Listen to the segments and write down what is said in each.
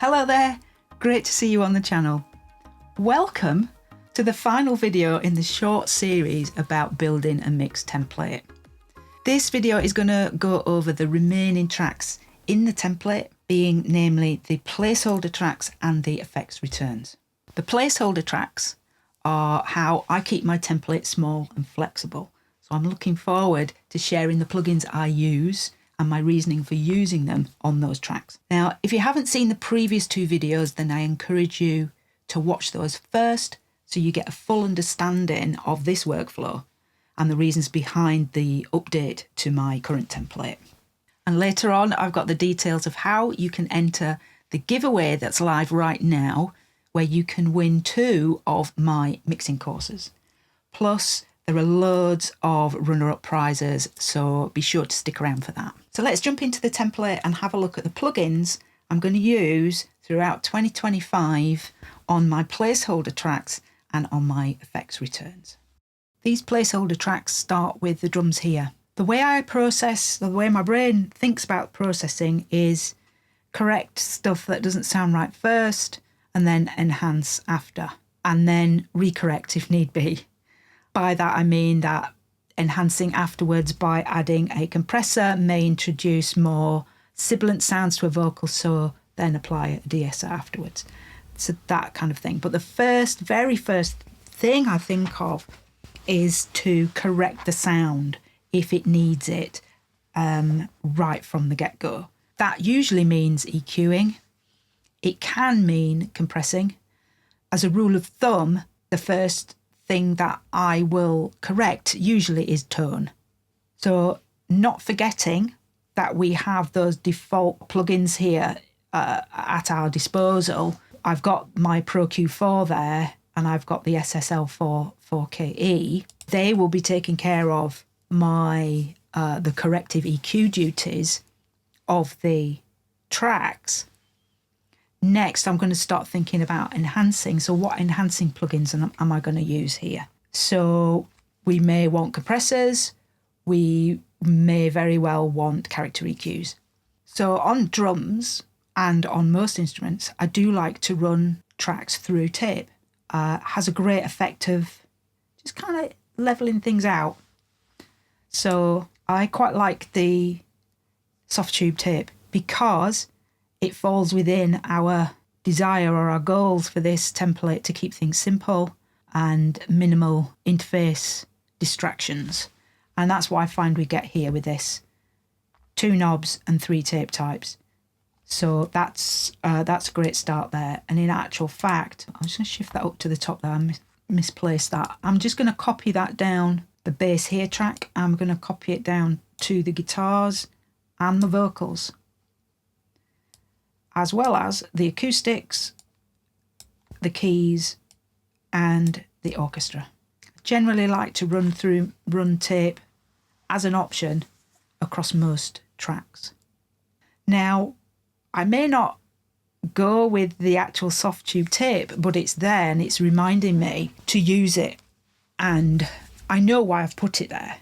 Hello there, great to see you on the channel. Welcome to the final video in the short series about building a mix template. This video is going to go over the remaining tracks in the template, being namely the placeholder tracks and the effects returns. The placeholder tracks are how I keep my template small and flexible. So I'm looking forward to sharing the plugins I use and my reasoning for using them on those tracks. Now, if you haven't seen the previous two videos, then I encourage you to watch those first so you get a full understanding of this workflow and the reasons behind the update to my current template. And later on, I've got the details of how you can enter the giveaway that's live right now, where you can win 2 of my mixing courses. Plus, there are loads of runner-up prizes, so be sure to stick around for that. So let's jump into the template and have a look at the plugins I'm going to use throughout 2025 on my placeholder tracks and on my effects returns. These placeholder tracks start with the drums here. The way I process, the way my brain thinks about processing is correct stuff that doesn't sound right first and then enhance after, and then recorrect if need be. By that I mean that enhancing afterwards by adding a compressor may introduce more sibilant sounds to a vocal, so then apply a de-esser afterwards. So that kind of thing. But the very first thing I think of is to correct the sound if it needs it right from the get-go. That usually means EQing. It can mean compressing. As a rule of thumb, the first thing that I will correct usually is tone. So not forgetting that we have those default plugins here at our disposal. I've got my Pro Q4 there and I've got the SSL 4KE. They will be taking care of my the corrective EQ duties of the tracks. Next, I'm going to start thinking about enhancing. So what enhancing plugins am I going to use here? So we may want compressors. We may very well want character EQs. So on drums and on most instruments, I do like to run tracks through tape. Has a great effect of just kind of leveling things out. So I quite like the soft tube tape because it falls within our desire or our goals for this template to keep things simple and minimal interface distractions. And that's what I find we get here with this. 2 knobs and 3 tape types. So that's a great start there. And in actual fact, I'm just going to shift that up to the top there. I misplaced that. I'm just going to copy that down, the bass here track. I'm going to copy it down to the guitars and the vocals, as well as the acoustics, the keys, and the orchestra. I generally like to run tape as an option across most tracks. Now, I may not go with the actual soft tube tape, but it's there and it's reminding me to use it. And I know why I've put it there.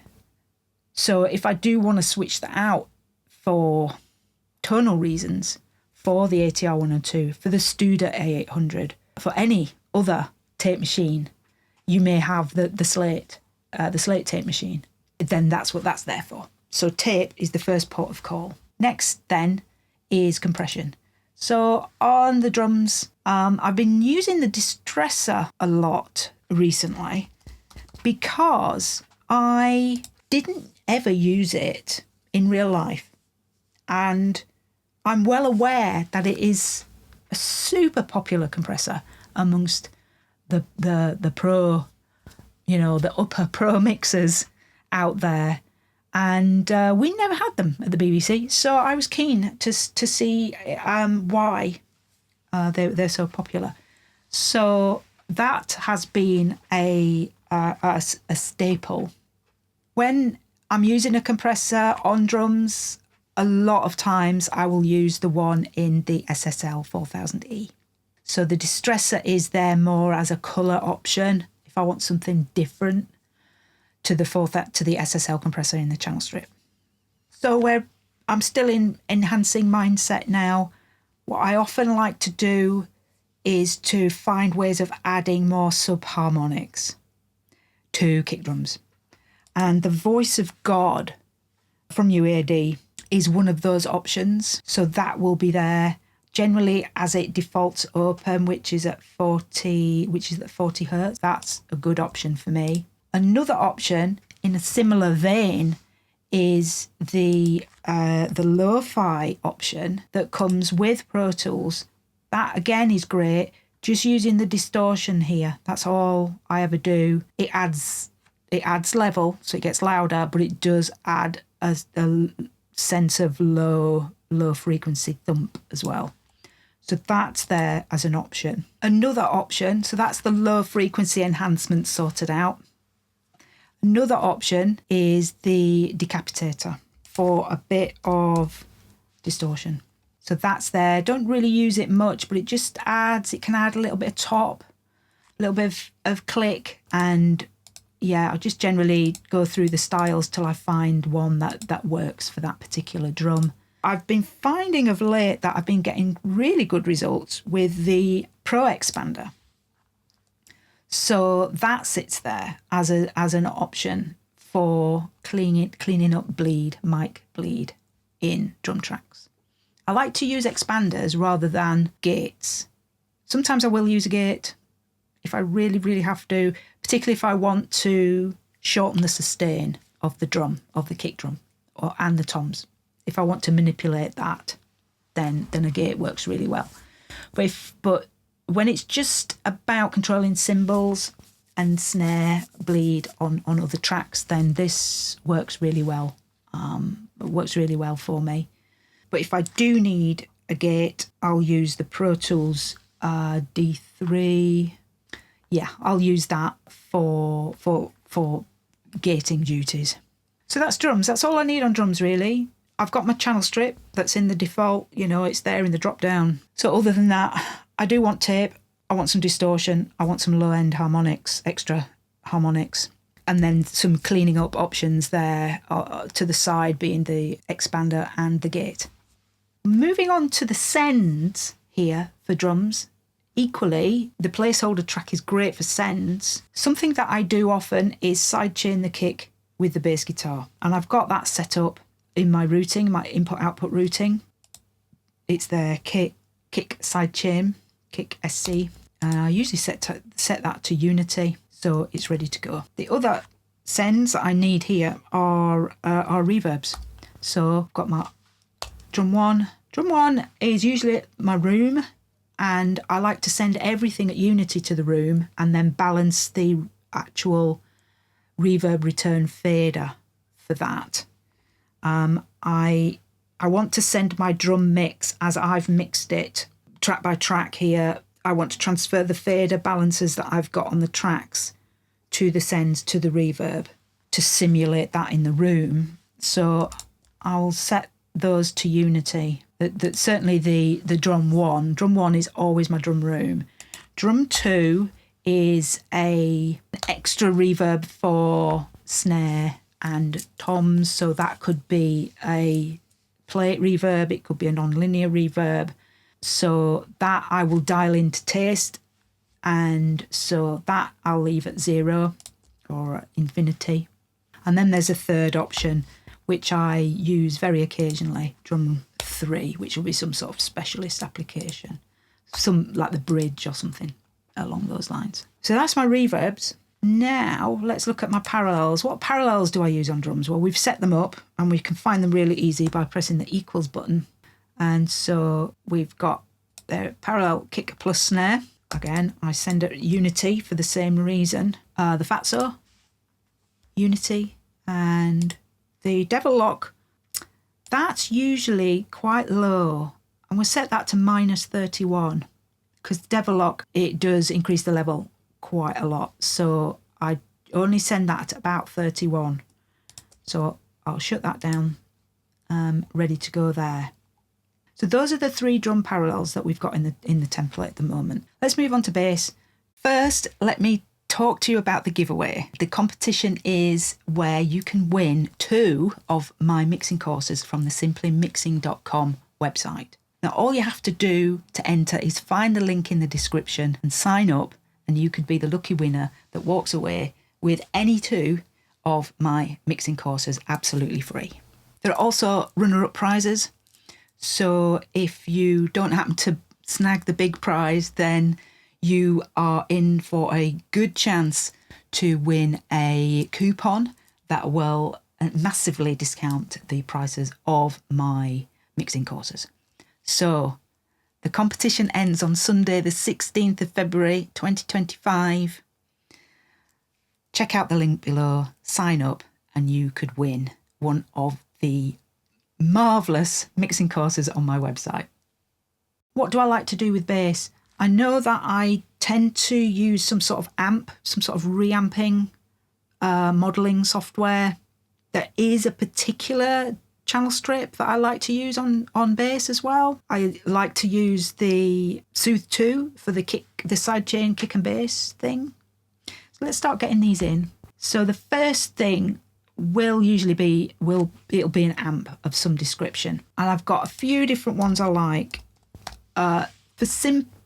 So if I do want to switch that out for tonal reasons, for the ATR 102, for the Studer A800, for any other tape machine, you may have the slate tape machine. Then that's what that's there for. So tape is the first port of call. Next then is compression. So on the drums, I've been using the distressor a lot recently because I didn't ever use it in real life. And I'm well aware that it is a super popular compressor amongst the pro, the upper pro mixers out there. And we never had them at the BBC. So I was keen to see why they're so popular. So that has been a staple. When I'm using a compressor on drums, a lot of times I will use the one in the SSL 4000E. So the distressor is there more as a colour option if I want something different to the SSL compressor in the channel strip. So I'm still in enhancing mindset now. What I often like to do is to find ways of adding more subharmonics to kick drums. And the Voice of God from UAD is one of those options. So that will be there generally as it defaults open, which is at 40 hertz. That's a good option for me. Another option in a similar vein is the lo-fi option that comes with Pro Tools. That again is great. Just using the distortion here. That's all I ever do. It adds level, so it gets louder, but it does add a sense of low frequency thump as well. So that's there as an option. Another option, so that's the low frequency enhancement sorted out. Another option is the decapitator for a bit of distortion. So that's there. Don't really use it much, but it just adds, it can add a little bit of top, a little bit of click, and yeah, I just generally go through the styles till I find one that works for that particular drum. I've been finding of late that I've been getting really good results with the Pro Expander. So that sits there as an option for cleaning up mic bleed in drum tracks. I like to use expanders rather than gates. Sometimes I will use a gate if I really, really have to, particularly if I want to shorten the sustain of the drum, of the kick drum, and the toms. If I want to manipulate that, then a gate works really well. But when it's just about controlling cymbals and snare bleed on other tracks, then this works really well. It works really well for me. But if I do need a gate, I'll use the Pro Tools D3. Yeah, I'll use that for gating duties. So that's drums. That's all I need on drums, really. I've got my channel strip that's in the default, it's there in the drop down. So other than that, I do want tape, I want some distortion, I want some low end harmonics, extra harmonics, and then some cleaning up options there to the side being the expander and the gate. Moving on to the sends here for drums. Equally, the Placeholder track is great for sends. Something that I do often is sidechain the kick with the bass guitar. And I've got that set up in my routing, my input-output routing. It's there, kick sidechain, kick SC. I usually set that to Unity, so it's ready to go. The other sends that I need here are reverbs. So I've got my drum one. Drum one is usually my room, and I like to send everything at Unity to the room and then balance the actual reverb return fader for that. I want to send my drum mix as I've mixed it track by track here. I want to transfer the fader balances that I've got on the tracks to the sends to the reverb to simulate that in the room. So I'll set those to Unity. That certainly the drum one is always my drum room. Drum two is an extra reverb for snare and toms, so that could be a plate reverb, it could be a non-linear reverb, so that I will dial into taste, and so that I'll leave at 0 or infinity. And then there's a third option which I use very occasionally, drum 3, which will be some sort of specialist application, some like the bridge or something along those lines. So that's my reverbs. Now let's look at my parallels. What parallels do I use on drums? Well, we've set them up and we can find them really easy by pressing the equals button. And so we've got the parallel kick plus snare. Again, I send it Unity for the same reason. The Fatso, Unity, and the Devil Lock, that's usually quite low. And we'll set that to -31 because Devil Lock, it does increase the level quite a lot. So I only send that at about 31. So I'll shut that down, ready to go there. So those are the 3 drum parallels that we've got in the template at the moment. Let's move on to bass. First, let me talk to you about the giveaway. The competition is where you can win 2 of my mixing courses from the simplymixing.com website. Now, all you have to do to enter is find the link in the description and sign up, and you could be the lucky winner that walks away with any 2 of my mixing courses absolutely free. There are also runner-up prizes. So if you don't happen to snag the big prize, then you are in for a good chance to win a coupon that will massively discount the prices of my mixing courses. So the competition ends on Sunday, the 16th of February, 2025. Check out the link below, sign up, and you could win one of the marvellous mixing courses on my website. What do I like to do with bass? I know that I tend to use some sort of amp, some sort of reamping modelling software. There is a particular channel strip that I like to use on bass as well. I like to use the Soothe 2 for the sidechain kick and bass thing. So let's start getting these in. So the first thing will usually be, it'll be an amp of some description. And I've got a few different ones I like. For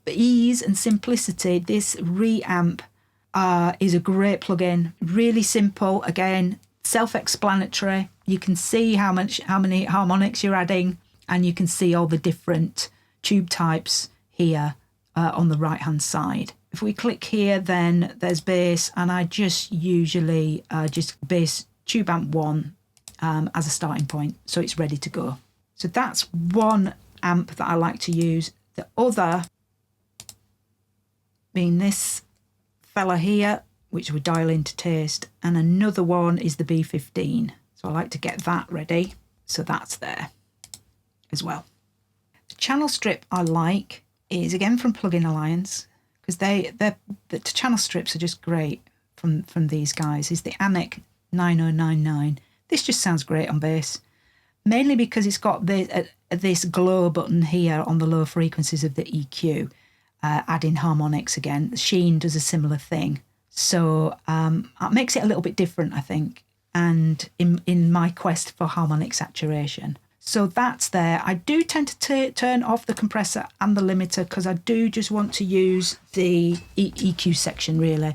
ease and simplicity, this reamp is a great plugin. Really simple, again, self-explanatory. You can see how many harmonics you're adding, and you can see all the different tube types here on the right hand side. If we click here, then there's bass, and I just usually just bass tube amp 1 as a starting point, so it's ready to go. So that's one amp that I like to use. The other being this fella here, which we dial into taste, and another one is the B15. So I like to get that ready, so that's there as well. The channel strip I like is again from Plugin Alliance, because the channel strips are just great from these guys. Is the ANIC 9099. This just sounds great on bass, mainly because it's got this glow button here on the low frequencies of the EQ, adding harmonics again. Sheen does a similar thing, so it makes it a little bit different, I think, and in my quest for harmonic saturation. So that's there. I do tend to turn off the compressor and the limiter because I do just want to use the EQ section really,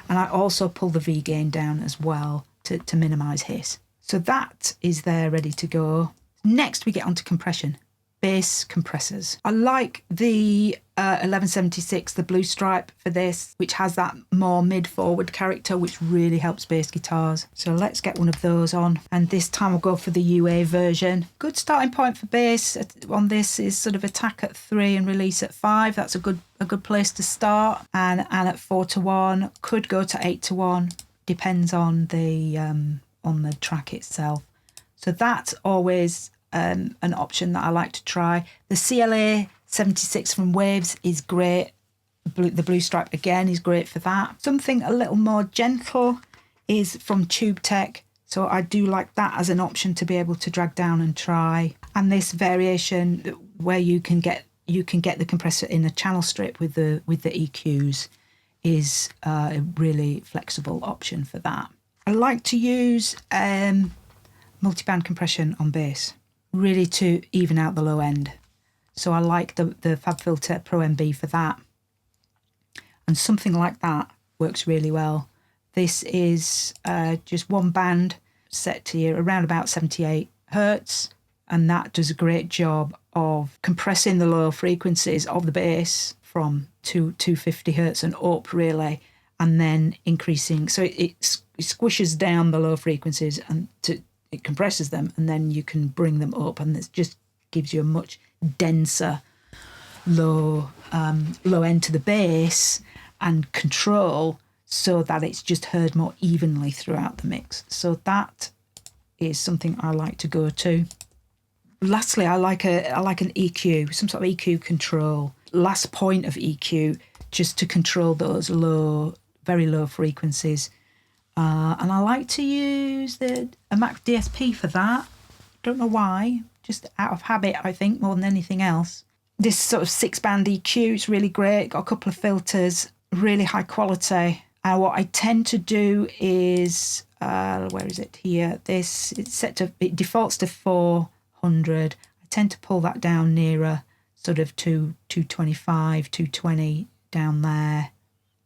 and I also pull the V gain down as well to minimise hiss. So that is there ready to go. Next we get onto compression. Bass compressors. I like the 1176, the blue stripe for this, which has that more mid-forward character, which really helps bass guitars. So let's get one of those on. And this time we'll go for the UA version. Good starting point for bass on this is sort of attack at 3 and release at 5. That's a good place to start. And at 4-1, could go to 8-1. Depends on the track itself. So that's always an option that I like to try. The CLA 76 from Waves is great. The blue stripe again is great for that. Something a little more gentle is from Tube Tech, so I do like that as an option to be able to drag down and try. And this variation where you can get the compressor in a channel strip with the EQs is a really flexible option for that. I like to use multiband compression on bass, really to even out the low end. So I like the FabFilter Pro MB for that. And something like that works really well. This is just one band set to around about 78 Hertz. And that does a great job of compressing the low frequencies of the bass from 250 Hertz and up really, and then increasing. So it squishes down the low frequencies and it compresses them, and then you can bring them up, and it just gives you a much denser low end to the bass and control, so that it's just heard more evenly throughout the mix. So that is something I like to go to. Lastly, I like an EQ, some sort of EQ control. Last point of EQ, just to control those very low frequencies. And I like to use a Mac DSP for that. Don't know why, just out of habit, I think, more than anything else. This sort of 6-band EQ is really great. Got a couple of filters, really high quality. And what I tend to do is, where is it here? It defaults to 400. I tend to pull that down nearer sort of 225, 220 down there.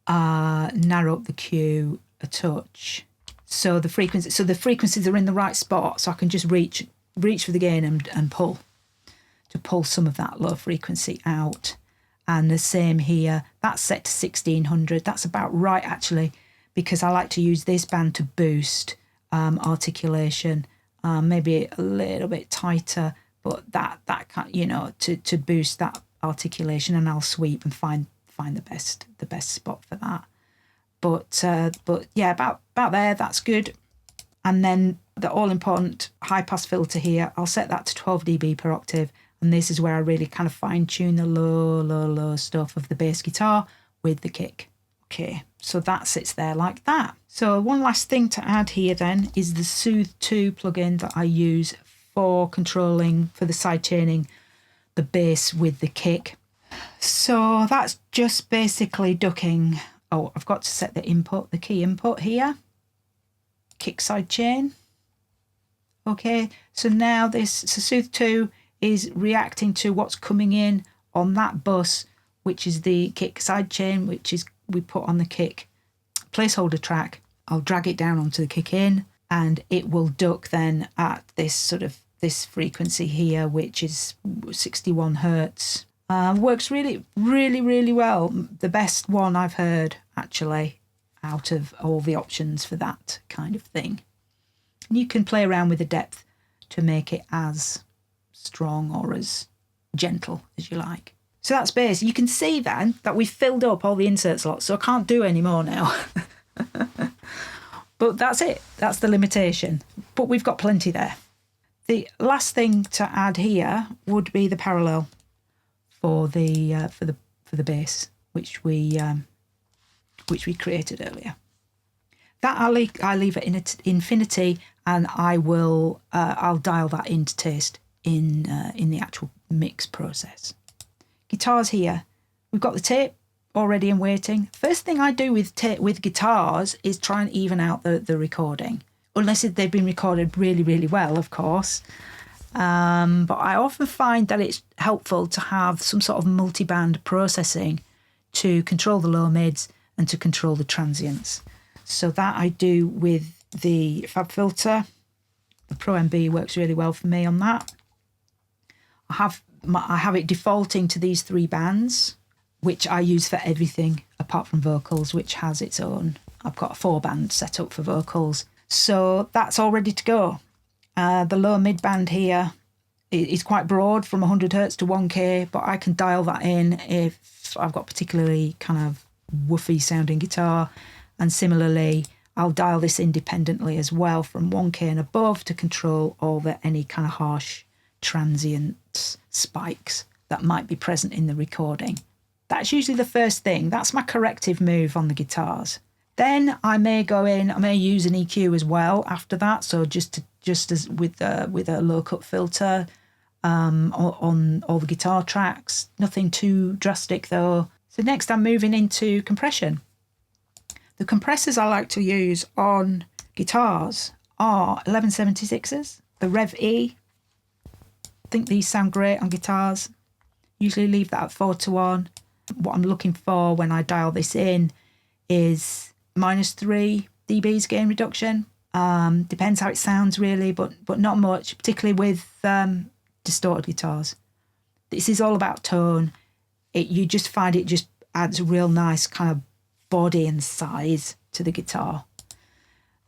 Narrow up the Q a touch. So the frequencies are in the right spot, so I can just reach for the gain and pull some of that low frequency out. And the same here, that's set to 1600. That's about right actually, because I like to use this band to boost articulation, maybe a little bit tighter, but that kind, you know, to boost that articulation, and I'll sweep and find the best spot for that. But yeah, about there, that's good. And then the all important high pass filter here, I'll set that to 12 dB per octave. And this is where I really kind of fine tune the low stuff of the bass guitar with the kick. Okay, so that sits there like that. So one last thing to add here then is the Soothe 2 plugin that I use for controlling, for the side chaining the bass with the kick. So that's just basically ducking. Oh, I've got to set the key input here. Kick side chain. Okay, so now Soothe 2 is reacting to what's coming in on that bus, which is the kick side chain, which is we put on the kick placeholder track. I'll drag it down onto the kick in, and it will duck then at this frequency here, which is 61 hertz. Works really well. The best one I've heard actually out of all the options for that kind of thing. And you can play around with the depth to make it as strong or as gentle as you like. So that's bass. You can see then that we've filled up all the insert slots, so I can't do any more now. But that's it. That's the limitation. But we've got plenty there. The last thing to add here would be the parallel for the bass, which we created earlier. That I leave it in infinity, and I'll dial that into taste in the actual mix process. Guitars here, we've got the tape already and waiting. First thing I do with guitars is try and even out the recording, unless they've been recorded really well, of course. But I often find that it's helpful to have some sort of multi-band processing to control the low mids and to control the transients. So that I do with the Fab filter. The Pro MB works really well for me on that. I have it defaulting to these 3 bands, which I use for everything apart from vocals, which has its own. I've got a 4-band set up for vocals. So that's all ready to go. The low mid band here is quite broad, from 100 hertz to 1K, but I can dial that in if I've got particularly kind of woofy sounding guitar. And similarly, I'll dial this independently as well from 1K and above to control any kind of harsh transient spikes that might be present in the recording. That's usually the first thing. That's my corrective move on the guitars. Then I may use an EQ as well after that. So just as with a low cut filter on all the guitar tracks. Nothing too drastic though. So next I'm moving into compression. The compressors I like to use on guitars are 1176s, the Rev E. I think these sound great on guitars. Usually leave that at 4:1. What I'm looking for when I dial this in is -3 dBs gain reduction. Depends how it sounds really, but not much, particularly with distorted guitars. This is all about tone. You just find it just adds a real nice kind of body and size to the guitar.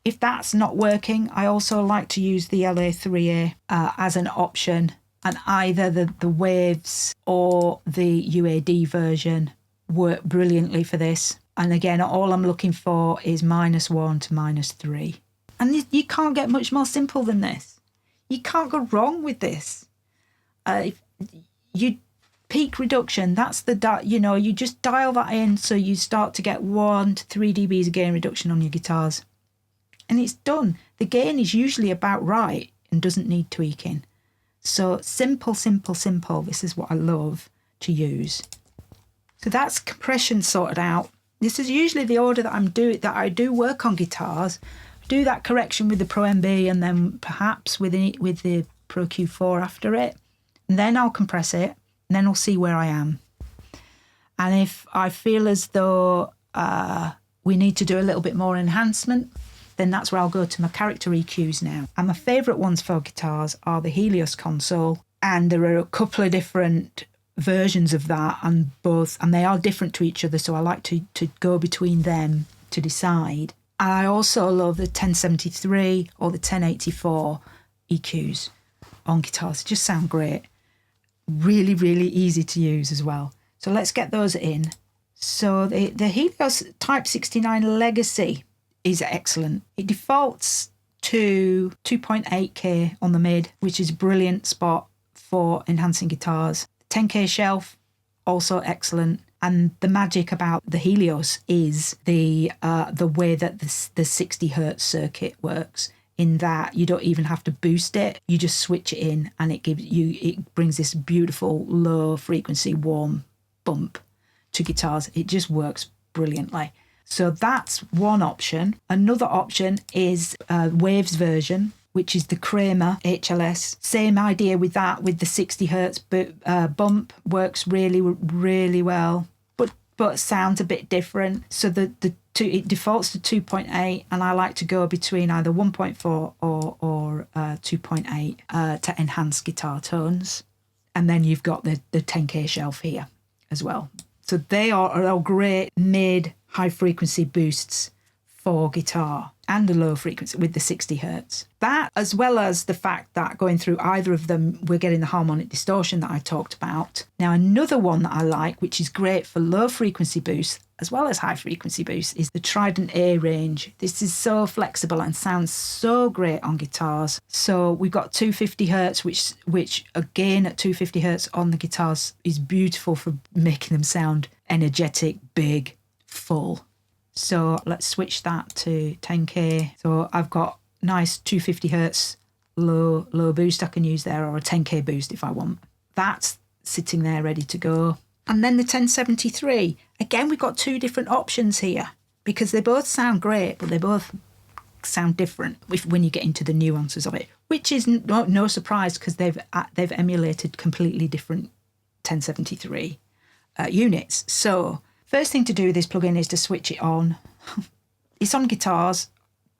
If that's not working, I also like to use the LA3A as an option, and either the Waves or the UAD version work brilliantly for this. And again, all I'm looking for is -1 to -3. And you can't get much more simple than this. You can't go wrong with this. Peak reduction, that's you just dial that in, so you start to get 1 to 3 dBs of gain reduction on your guitars. And it's done. The gain is usually about right and doesn't need tweaking. So simple. This is what I love to use. So that's compression sorted out. This is usually the order that I do work on guitars. Do that correction with the Pro MB, and then perhaps with the Pro Q4 after it. And then I'll compress it. and then I'll see where I am. And if I feel as though we need to do a little bit more enhancement, then that's where I'll go to my character EQs now. And my favourite ones for guitars are the Helios console, and there are a couple of different versions of that, and they are different to each other, so I like to go between them to decide. And I also love the 1073 or the 1084 EQs on guitars. They just sound great. Really, really easy to use as well. So let's get those in. So the Helios Type 69 Legacy is excellent. It defaults to 2.8K on the mid, which is a brilliant spot for enhancing guitars. 10K shelf, also excellent. And the magic about the Helios is the way that the 60 hertz circuit works, in that you don't even have to boost it. You just switch it in, and it brings this beautiful low frequency warm bump to guitars. It just works brilliantly. So that's one option. Another option is Waves version, which is the Kramer HLS. Same idea with that, with the 60 hertz bump, works really, really well, but sounds a bit different. So it defaults to 2.8, and I like to go between either 1.4 or 2.8 to enhance guitar tones. And then you've got the 10K shelf here as well. So they are great mid high frequency boosts for guitar, and the low frequency with the 60 hertz. That, as well as the fact that going through either of them, we're getting the harmonic distortion that I talked about. Now, another one that I like, which is great for low frequency boosts as well as high frequency boosts, is the Trident A range. This is so flexible and sounds so great on guitars. So we've got 250 hertz, which again at 250 hertz on the guitars is beautiful for making them sound energetic, big, full. So let's switch that to 10K. So I've got nice 250 hertz low boost I can use there, or a 10K boost if I want. That's sitting there ready to go. And then the 1073. Again, we've got two different options here, because they both sound great, but they both sound different when you get into the nuances of it, which is no surprise, because they've emulated completely different 1073 units. So first thing to do with this plugin is to switch it on. It's on guitars.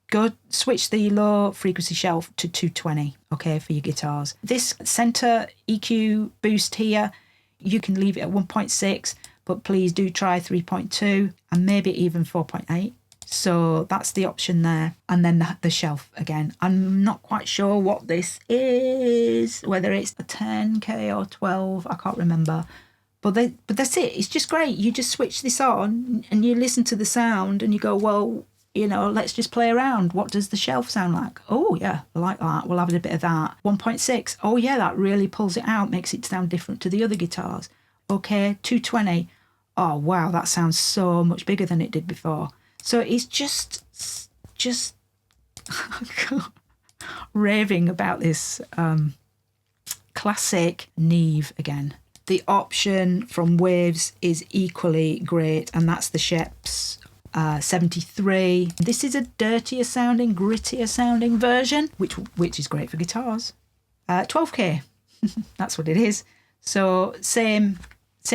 Go switch the low frequency shelf to 220, okay, for your guitars. This center EQ boost here, you can leave it at 1.6, but please do try 3.2 and maybe even 4.8. So that's the option there. And then the shelf again. I'm not quite sure what this is, whether it's a 10K or 12, I can't remember. But that's it. It's just great. You just switch this on and you listen to the sound and you go, well, let's just play around. What does the shelf sound like? Oh, yeah, I like that. We'll have a bit of that. 1.6. Oh, yeah, that really pulls it out, makes it sound different to the other guitars. Okay, 220. Oh, wow, that sounds so much bigger than it did before. So it's just raving about this classic Neve again. The option from Waves is equally great, and that's the Sheps 73. This is a dirtier sounding, grittier sounding version, which is great for guitars. 12K, that's what it is. So same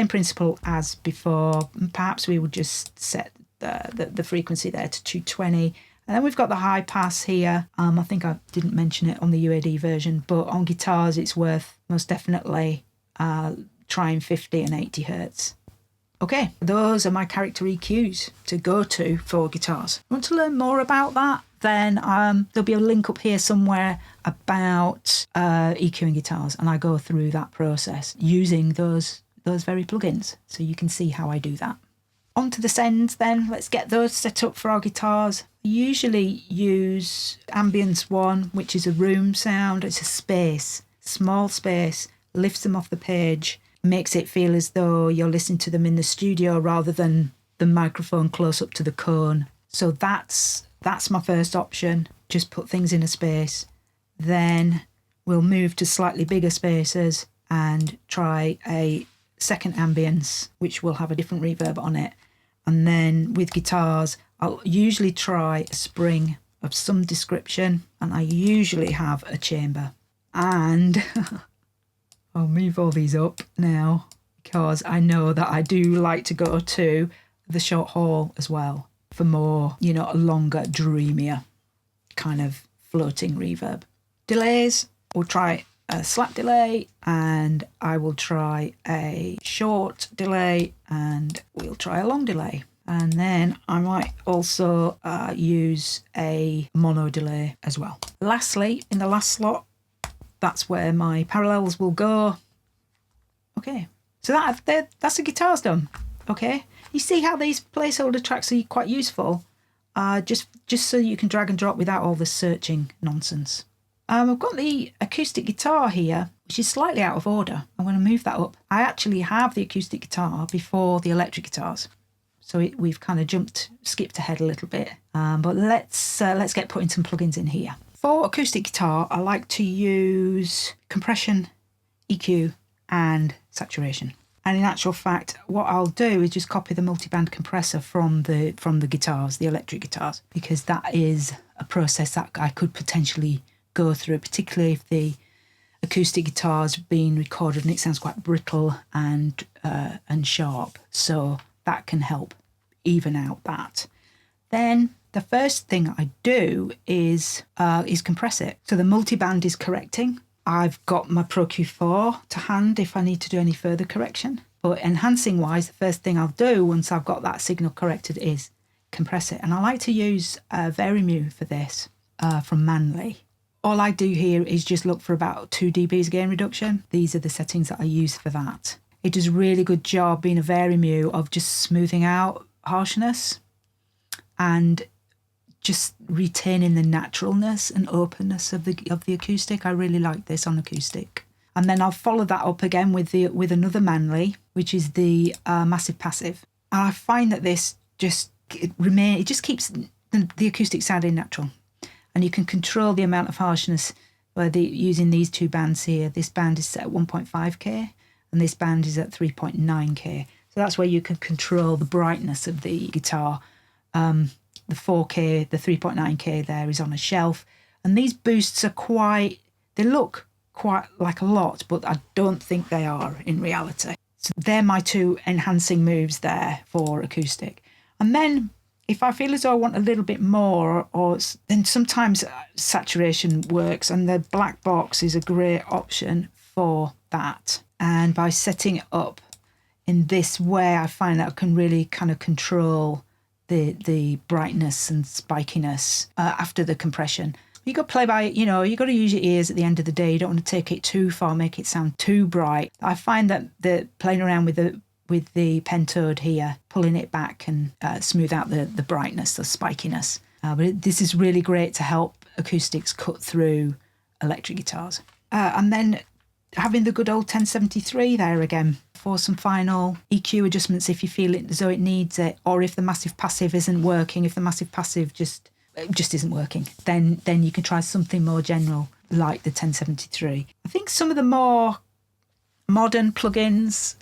principle as before. Perhaps we would just set the frequency there to 220. And then we've got the high pass here. I think I didn't mention it on the UAD version, but on guitars it's worth most definitely trying 50 and 80 hertz. Okay, those are my character EQs to go to for guitars. Want to learn more about that? Then there'll be a link up here somewhere about EQing guitars, and I go through that process using those very plugins, so you can see how I do that. On to the sends then. Let's get those set up for our guitars. I usually use Ambience 1, which is a room sound. It's a space, small space, lifts them off the page, makes it feel as though you're listening to them in the studio rather than the microphone close up to the cone. So that's my first option. Just put things in a space. Then we'll move to slightly bigger spaces and try a second ambience, which will have a different reverb on it. And then with guitars, I'll usually try a spring of some description, and I usually have a chamber. And I'll move all these up now because I know that I do like to go to the short haul as well for more, you know, a longer, dreamier kind of floating reverb. Delays, we'll try a slap delay, and I will try a short delay, and we'll try a long delay. And then I might also use a mono delay as well. Lastly, in the last slot, that's where my parallels will go. Okay, so that's the guitars done. Okay, you see how these placeholder tracks are quite useful, just so you can drag and drop without all the searching nonsense. I've got the acoustic guitar here, which is slightly out of order. I'm going to move that up. I actually have the acoustic guitar before the electric guitars, so we've kind of skipped ahead a little bit. But let's get putting some plugins in here. For acoustic guitar, I like to use compression, EQ, and saturation. And in actual fact, what I'll do is just copy the multiband compressor from the guitars, the electric guitars, because that is a process that I could potentially go through, particularly if the acoustic guitar's been recorded and it sounds quite brittle and sharp. So that can help even out that. Then the first thing I do is compress it. So the multiband is correcting. I've got my Pro Q4 to hand if I need to do any further correction. But enhancing wise, the first thing I'll do once I've got that signal corrected is compress it. And I like to use Verymu for this from Manley. All I do here is just look for about 2 dBs gain reduction. These are the settings that I use for that. It does a really good job being a Verymu of just smoothing out harshness and just retaining the naturalness and openness of the acoustic. I really like this on acoustic. And then I'll follow that up again with another Manley, which is the massive passive. And I find that this just keeps the acoustic sounding natural. And you can control the amount of harshness by using these two bands here. This band is set at 1.5K and this band is at 3.9K. So that's where you can control the brightness of the guitar. The 4K, the 3.9K there is on a shelf. And these boosts are they look quite like a lot, but I don't think they are in reality. So they're my 2 enhancing moves there for acoustic. And then if I feel as though I want a little bit more, then sometimes saturation works, and the black box is a great option for that. And by setting it up in this way, I find that I can really kind of control the brightness and spikiness after the compression. You got to play by, you got to use your ears at the end of the day. You don't want to take it too far, make it sound too bright. I find that the playing around with the pentode here, pulling it back and smooth out the brightness, the spikiness. But this is really great to help acoustics cut through electric guitars. And then having the good old 1073 there again for some final EQ adjustments if you feel it as though it needs it, or if the massive passive isn't working, if the massive passive just isn't working, then you can try something more general like the 1073. I think some of the more modern plugins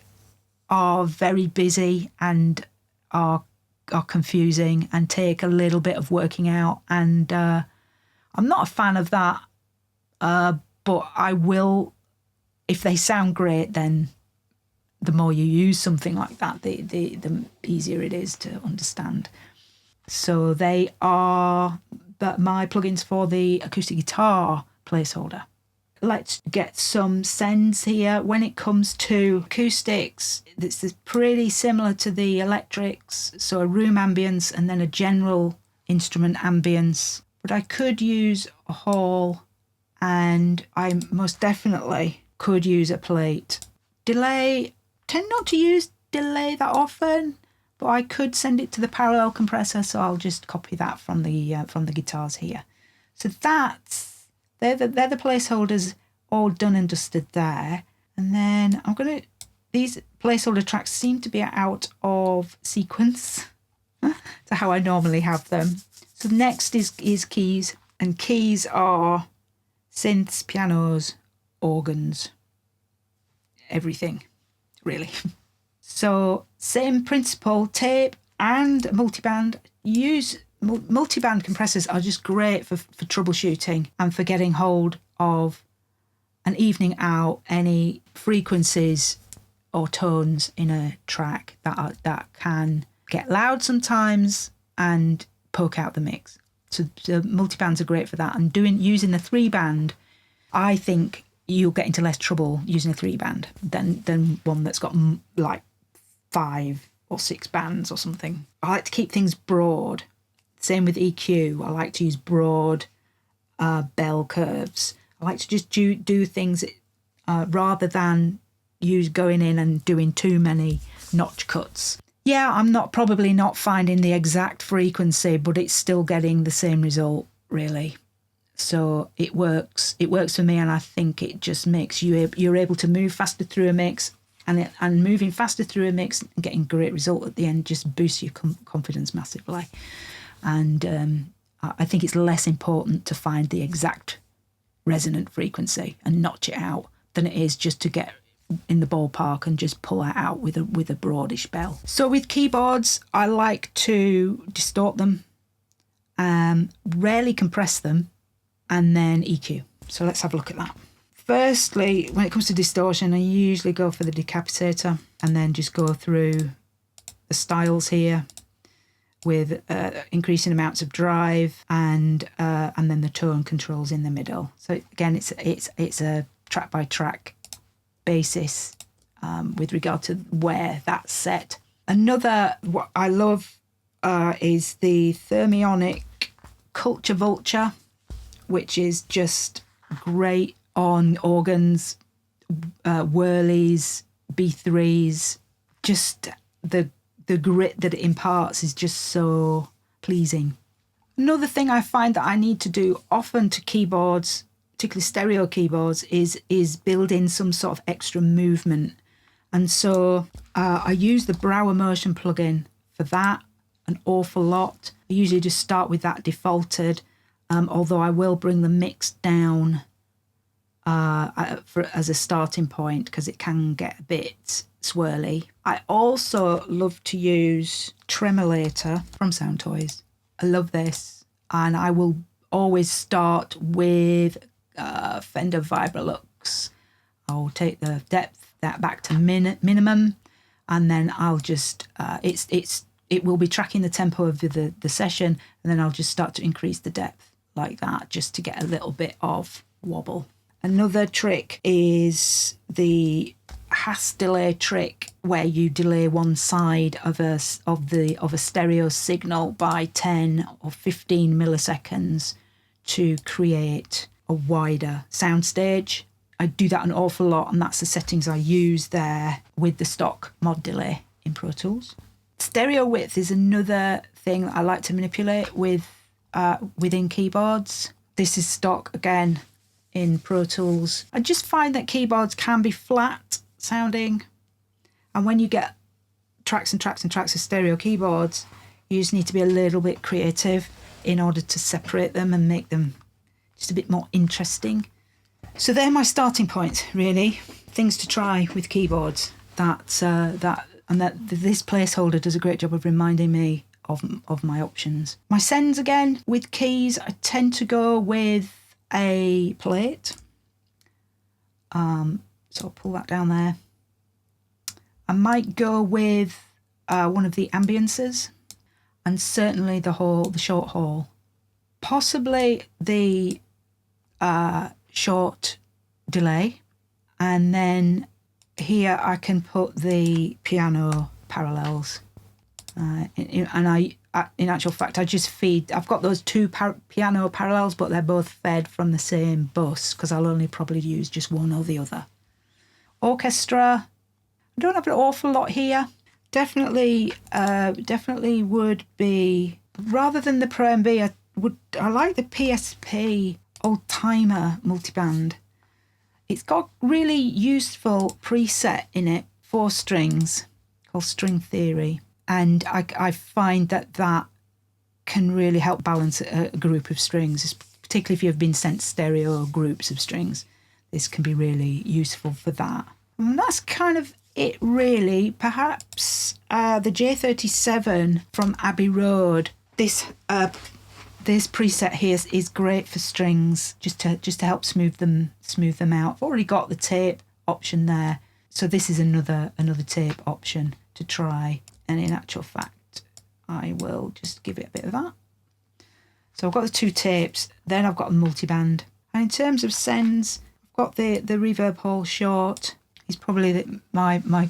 are very busy and are confusing and take a little bit of working out, and I'm not a fan of that, but I will, if they sound great, then the more you use something like that, the easier it is to understand. So they are my plugins for the acoustic guitar placeholder. Let's get some sends here. When it comes to acoustics, this is pretty similar to the electrics. So a room ambience and then a general instrument ambience. But I could use a hall, and I most definitely could use a plate. Delay, tend not to use delay that often, but I could send it to the parallel compressor, so I'll just copy that from the guitars here. So they're the placeholders all done and dusted there. And then these placeholder tracks seem to be out of sequence to how I normally have them. So next is keys, and keys are synths, pianos, organs, everything, really. So same principle, tape and multiband. Multiband compressors are just great for troubleshooting and for getting hold of and evening out any frequencies or tones in a track that can get loud sometimes and poke out the mix. So the multibands are great for that. And using the 3-band, I think you'll get into less trouble using a 3-band than one that's got like 5 or 6 bands or something. I like to keep things broad. Same with EQ. I like to use broad bell curves. I like to just do things rather than going in and doing too many notch cuts. Yeah, I'm probably not finding the exact frequency, but it's still getting the same result, really. So it works. It works for me, and I think it just makes you're able to move faster through a mix, and moving faster through a mix and getting great result at the end just boosts your confidence massively. And I think it's less important to find the exact resonant frequency and notch it out than it is just to get in the ballpark and just pull it out with a broadish bell. So with keyboards, I like to distort them, rarely compress them, and then EQ. So let's have a look at that. Firstly, when it comes to distortion, I usually go for the decapitator and then just go through the styles here with increasing amounts of drive and then the tone controls in the middle. So again, it's a track by track basis with regard to where that's set. Another what I love is the Thermionic Culture Vulture, which is just great on organs, whirlies, B3s. Just the grit that it imparts is just so pleasing. Another thing I find that I need to do often to keyboards, particularly stereo keyboards, is build in some sort of extra movement. And so I use the Brow Emotion plugin for that an awful lot. I usually just start with that defaulted, although I will bring the mix down as a starting point because it can get a bit swirly. I also love to use Tremolator from Sound Toys. I love this, and I will always start with Fender Vibrolux. I'll take the depth that back to minimum, and then I'll just it will be tracking the tempo of the session, and then I'll just start to increase the depth like that just to get a little bit of wobble. Another trick is the Hass delay trick, where you delay one side of a stereo signal by 10 or 15 milliseconds to create a wider soundstage. I do that an awful lot, and that's the settings I use there with the stock mod delay in Pro Tools. Stereo width is another thing that I like to manipulate within keyboards. This is stock again in Pro Tools. I just find that keyboards can be flat sounding, and when you get tracks and tracks and tracks of stereo keyboards, you just need to be a little bit creative in order to separate them and make them just a bit more interesting. So they're my starting points, really. Things to try with keyboards. This placeholder does a great job of reminding me of my options. My sends again with keys, I tend to go with a plate. So I'll pull that down there. I might go with one of the ambiances, and certainly the short haul. Possibly the short delay, and then here I can put the piano parallels. In actual fact, I've got those two piano parallels, but they're both fed from the same bus because I'll only probably use just one or the other. Orchestra, I don't have an awful lot here. Definitely would be, rather than the Pro MB, I like the PSP Old Timer multiband. It's got really useful preset in it for strings called String Theory. And I find that can really help balance a group of strings, particularly if you've been sent stereo groups of strings. This can be really useful for that. And that's kind of it, really. Perhaps the J37 from Abbey Road. This This preset here is great for strings, just to help smooth them out. I've already got the tape option there, so this is another tape option to try. And in actual fact, I will just give it a bit of that. So I've got the 2 tapes, then I've got a multiband. And in terms of sends, I've got the Reverb Hall Short. It's probably my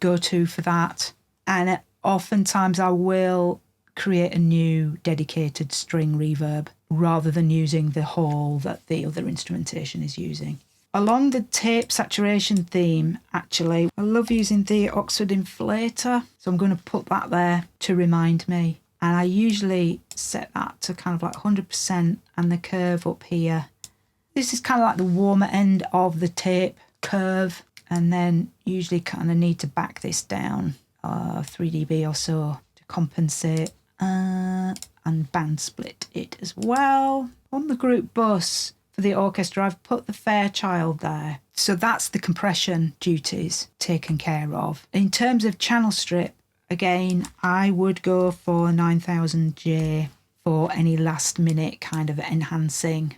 go-to for that. And oftentimes I will create a new dedicated string reverb rather than using the hall that the other instrumentation is using. Along the tape saturation theme, actually, I love using the Oxford Inflator. So I'm going to put that there to remind me. And I usually set that to kind of like 100% and the curve up here. This is kind of like the warmer end of the tape curve. And then usually kind of need to back this down 3 dB or so to compensate. And band split it as well. On the group bus for the orchestra, I've put the Fairchild there. So that's the compression duties taken care of. In terms of channel strip, again, I would go for 9000J for any last minute kind of enhancing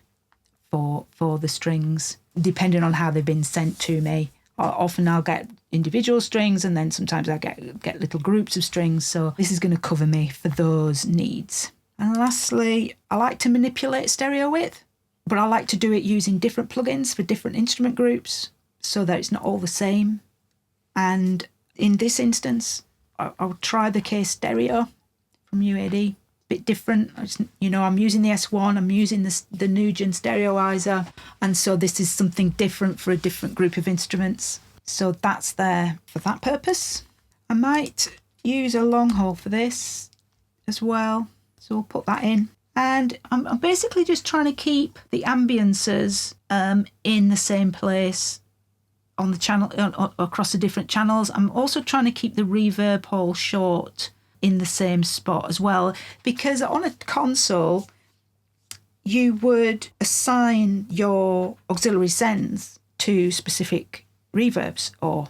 for the strings, depending on how they've been sent to me. Often I'll get individual strings and then sometimes I get little groups of strings. So this is going to cover me for those needs. And lastly, I like to manipulate stereo width, but I like to do it using different plugins for different instrument groups so that it's not all the same. And in this instance, I'll try the case stereo from UAD. Bit different, I'm using the S1, I'm using the Nugent stereoizer, and so this is something different for a different group of instruments. So that's there for that purpose. I might use a long hole for this as well, so we'll put that in. And I'm basically just trying to keep the ambiances in the same place on the channel, across the different channels. I'm also trying to keep the reverb hole short in the same spot as well, because on a console you would assign your auxiliary sends to specific reverbs or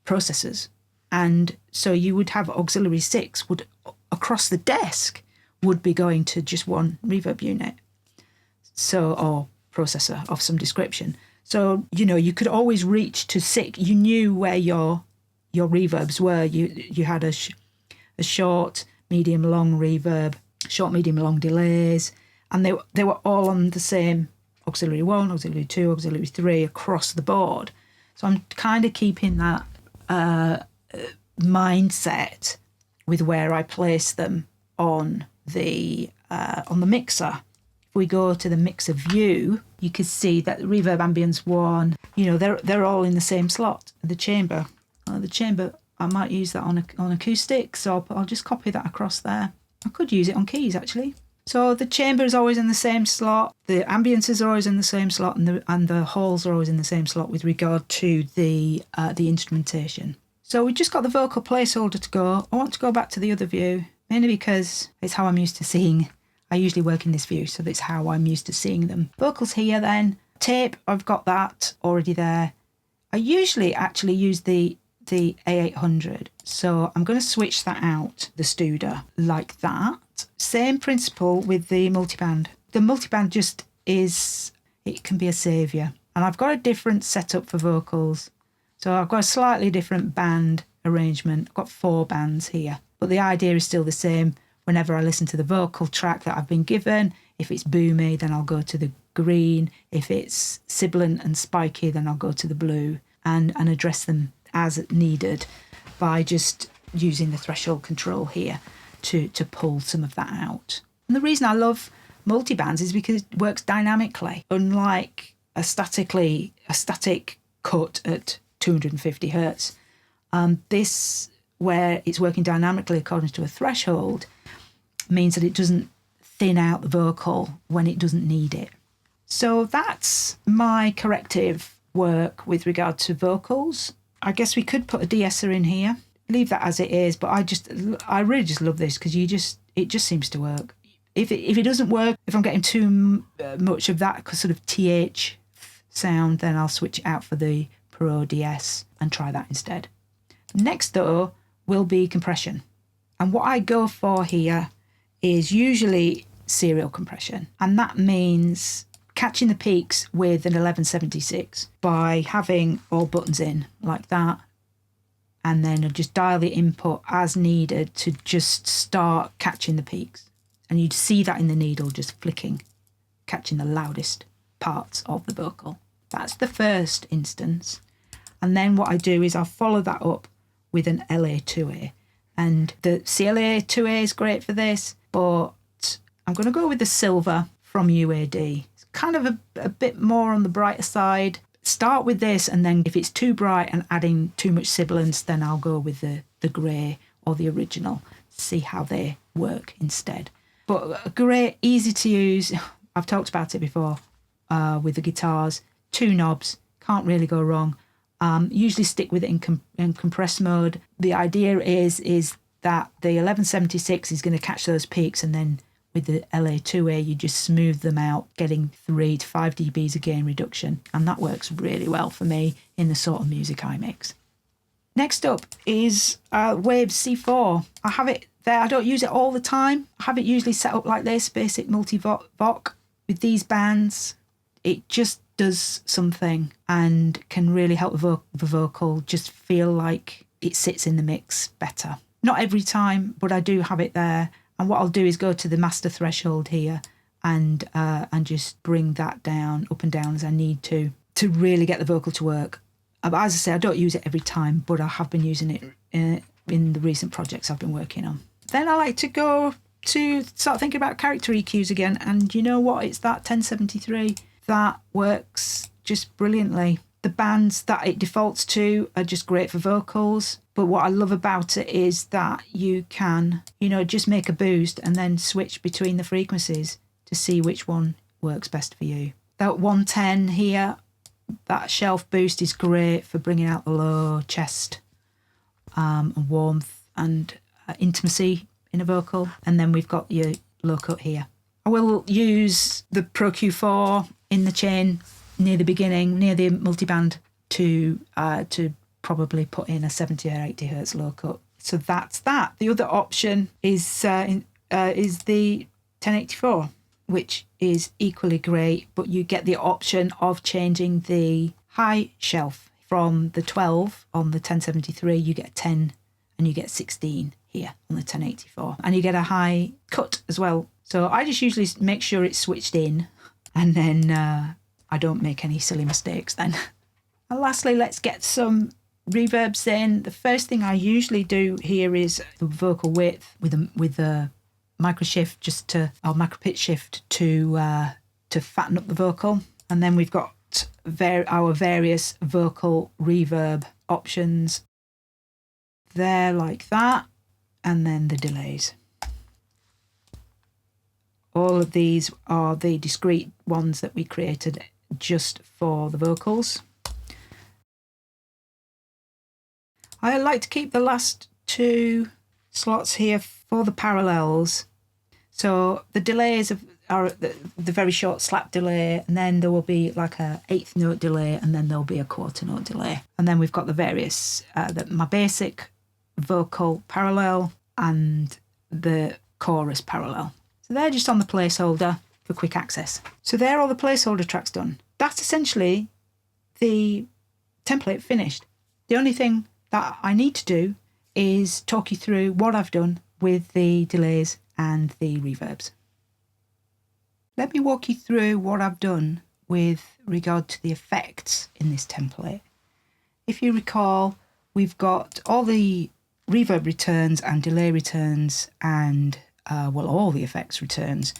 processors, and so you would have auxiliary 6 would across the desk would be going to just one reverb unit, so or processor of some description. So you could always reach to 6. You knew where your reverbs were. You had a short, medium, long reverb, short, medium, long delays, and they were all on the same auxiliary 1, auxiliary 2, auxiliary 3 across the board. So I'm kind of keeping that mindset with where I place them on the mixer. If we go to the mixer view, you can see that the reverb ambience 1, they're all in the same slot. The chamber, I might use that on acoustic, so I'll just copy that across there. I could use it on keys actually. So the chamber is always in the same slot, the ambiances are always in the same slot, and the halls are always in the same slot with regard to the instrumentation. So we've just got the vocal placeholder to go. I want to go back to the other view, mainly because it's how I'm used to seeing. I usually work in this view, so that's how I'm used to seeing them. Vocals here then. Tape, I've got that already there. I usually actually use the A800, so I'm going to switch that out, the Studer, like that. Same principle with the multiband. The multiband just it can be a saviour. And I've got a different setup for vocals. So I've got a slightly different band arrangement. I've got 4 bands here, but the idea is still the same. Whenever I listen to the vocal track that I've been given, if it's boomy, then I'll go to the green. If it's sibilant and spiky, then I'll go to the blue and address them as needed by just using the threshold control here to pull some of that out. And the reason I love multibands is because it works dynamically, unlike a static cut at 250 hertz. This, where it's working dynamically according to a threshold, means that it doesn't thin out the vocal when it doesn't need it. So that's my corrective work with regard to vocals. I guess we could put a de-esser in here, leave that as it is, but I really just love this because it just seems to work. If it doesn't work, if I'm getting too much of that sort of TH sound, then I'll switch it out for the Pro DS and try that instead. Next though will be compression. And what I go for here is usually serial compression. And that means catching the peaks with an 1176 by having all buttons in like that. And then just dial the input as needed to just start catching the peaks. And you'd see that in the needle just flicking, catching the loudest parts of the vocal. That's the first instance. And then what I do is I'll follow that up with an LA2A. And the CLA2A is great for this, but I'm going to go with the silver from UAD. It's kind of a bit more on the brighter side. Start with this, and then if it's too bright and adding too much sibilance, then I'll go with the grey or the original, see how they work instead. But grey, easy to use. I've talked about it before with the guitars. 2 knobs, can't really go wrong. Usually stick with it in compressed mode. The idea is that the 1176 is going to catch those peaks, and then with the LA2A, you just smooth them out, getting 3 to 5 dBs of gain reduction. And that works really well for me in the sort of music I mix. Next up is Waves C4. I have it there. I don't use it all the time. I have it usually set up like this, basic multi-voc. With these bands, it just does something and can really help the vocal just feel like it sits in the mix better. Not every time, but I do have it there. And what I'll do is go to the master threshold here and just bring that down, up and down as I need to really get the vocal to work. As I say, I don't use it every time, but I have been using it in the recent projects I've been working on. Then I like to go to start thinking about character EQs again. And you know what? It's that 1073 that works just brilliantly. The bands that it defaults to are just great for vocals. But what I love about it is that you can, just make a boost and then switch between the frequencies to see which one works best for you. That 110 here, that shelf boost is great for bringing out the low chest and warmth and intimacy in a vocal. And then we've got your low cut here. I will use the Pro Q4 in the chain near the beginning, near the multiband, to probably put in a 70 or 80 hertz low cut. So that's that. The other option is the 1084, which is equally great, but you get the option of changing the high shelf from the 12 on the 1073. You get 10 and you get 16 here on the 1084, and you get a high cut as well. So I just usually make sure it's switched in, and then I don't make any silly mistakes then. And lastly, let's get some reverbs in. The first thing I usually do here is the vocal width with a micro shift, or micro pitch shift to fatten up the vocal. And then we've got our various vocal reverb options there, like that, and then the delays. All of these are the discrete ones that we created just for the vocals. I like to keep the last 2 slots here for the parallels. So the delays are the very short slap delay, and then there will be like a 1/8 note delay, and then there'll be a 1/4 note delay. And then we've got the various, my basic vocal parallel and the chorus parallel. So they're just on the placeholder for quick access. So there are all the placeholder tracks done. That's essentially the template finished. The only thing that I need to do is talk you through what I've done with the delays and the reverbs. Let me walk you through what I've done with regard to the effects in this template. If you recall, we've got all the reverb returns and delay returns and all the effects returns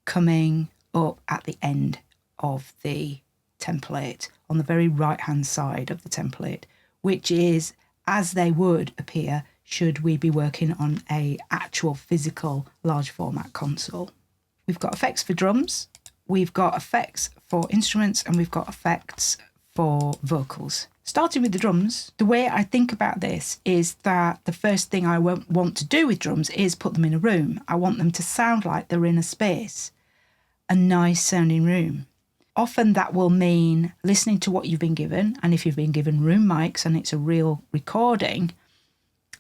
coming up at the end of the template on the very right hand side of the template, which is as they would appear should we be working on a actual physical large format console. We've got effects for drums, we've got effects for instruments, and we've got effects for vocals. Starting with the drums, the way I think about this is that the first thing I want to do with drums is put them in a room. I want them to sound like they're in a space, a nice sounding room. Often that will mean listening to what you've been given, and if you've been given room mics and it's a real recording,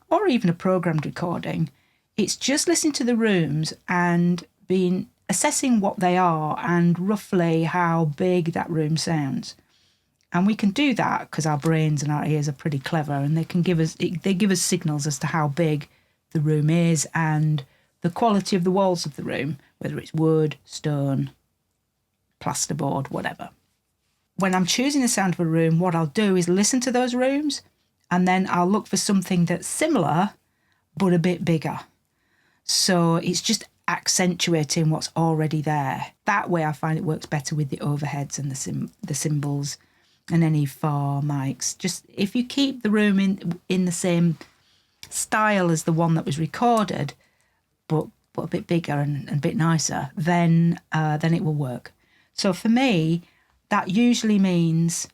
or even a programmed recording, it's just listening to the rooms and being assessing what they are and roughly how big that room sounds. And we can do that because our brains and our ears are pretty clever, and they give us signals as to how big the room is and the quality of the walls of the room, whether it's wood, stone, plasterboard, whatever. When I'm choosing the sound of a room, what I'll do is listen to those rooms, and then I'll look for something that's similar but a bit bigger. So it's just accentuating what's already there. That way I find it works better with the overheads and the cymbals and any far mics. Just if you keep the room in the same style as the one that was recorded, but a bit bigger and a bit nicer, then it will work. So for me, that usually means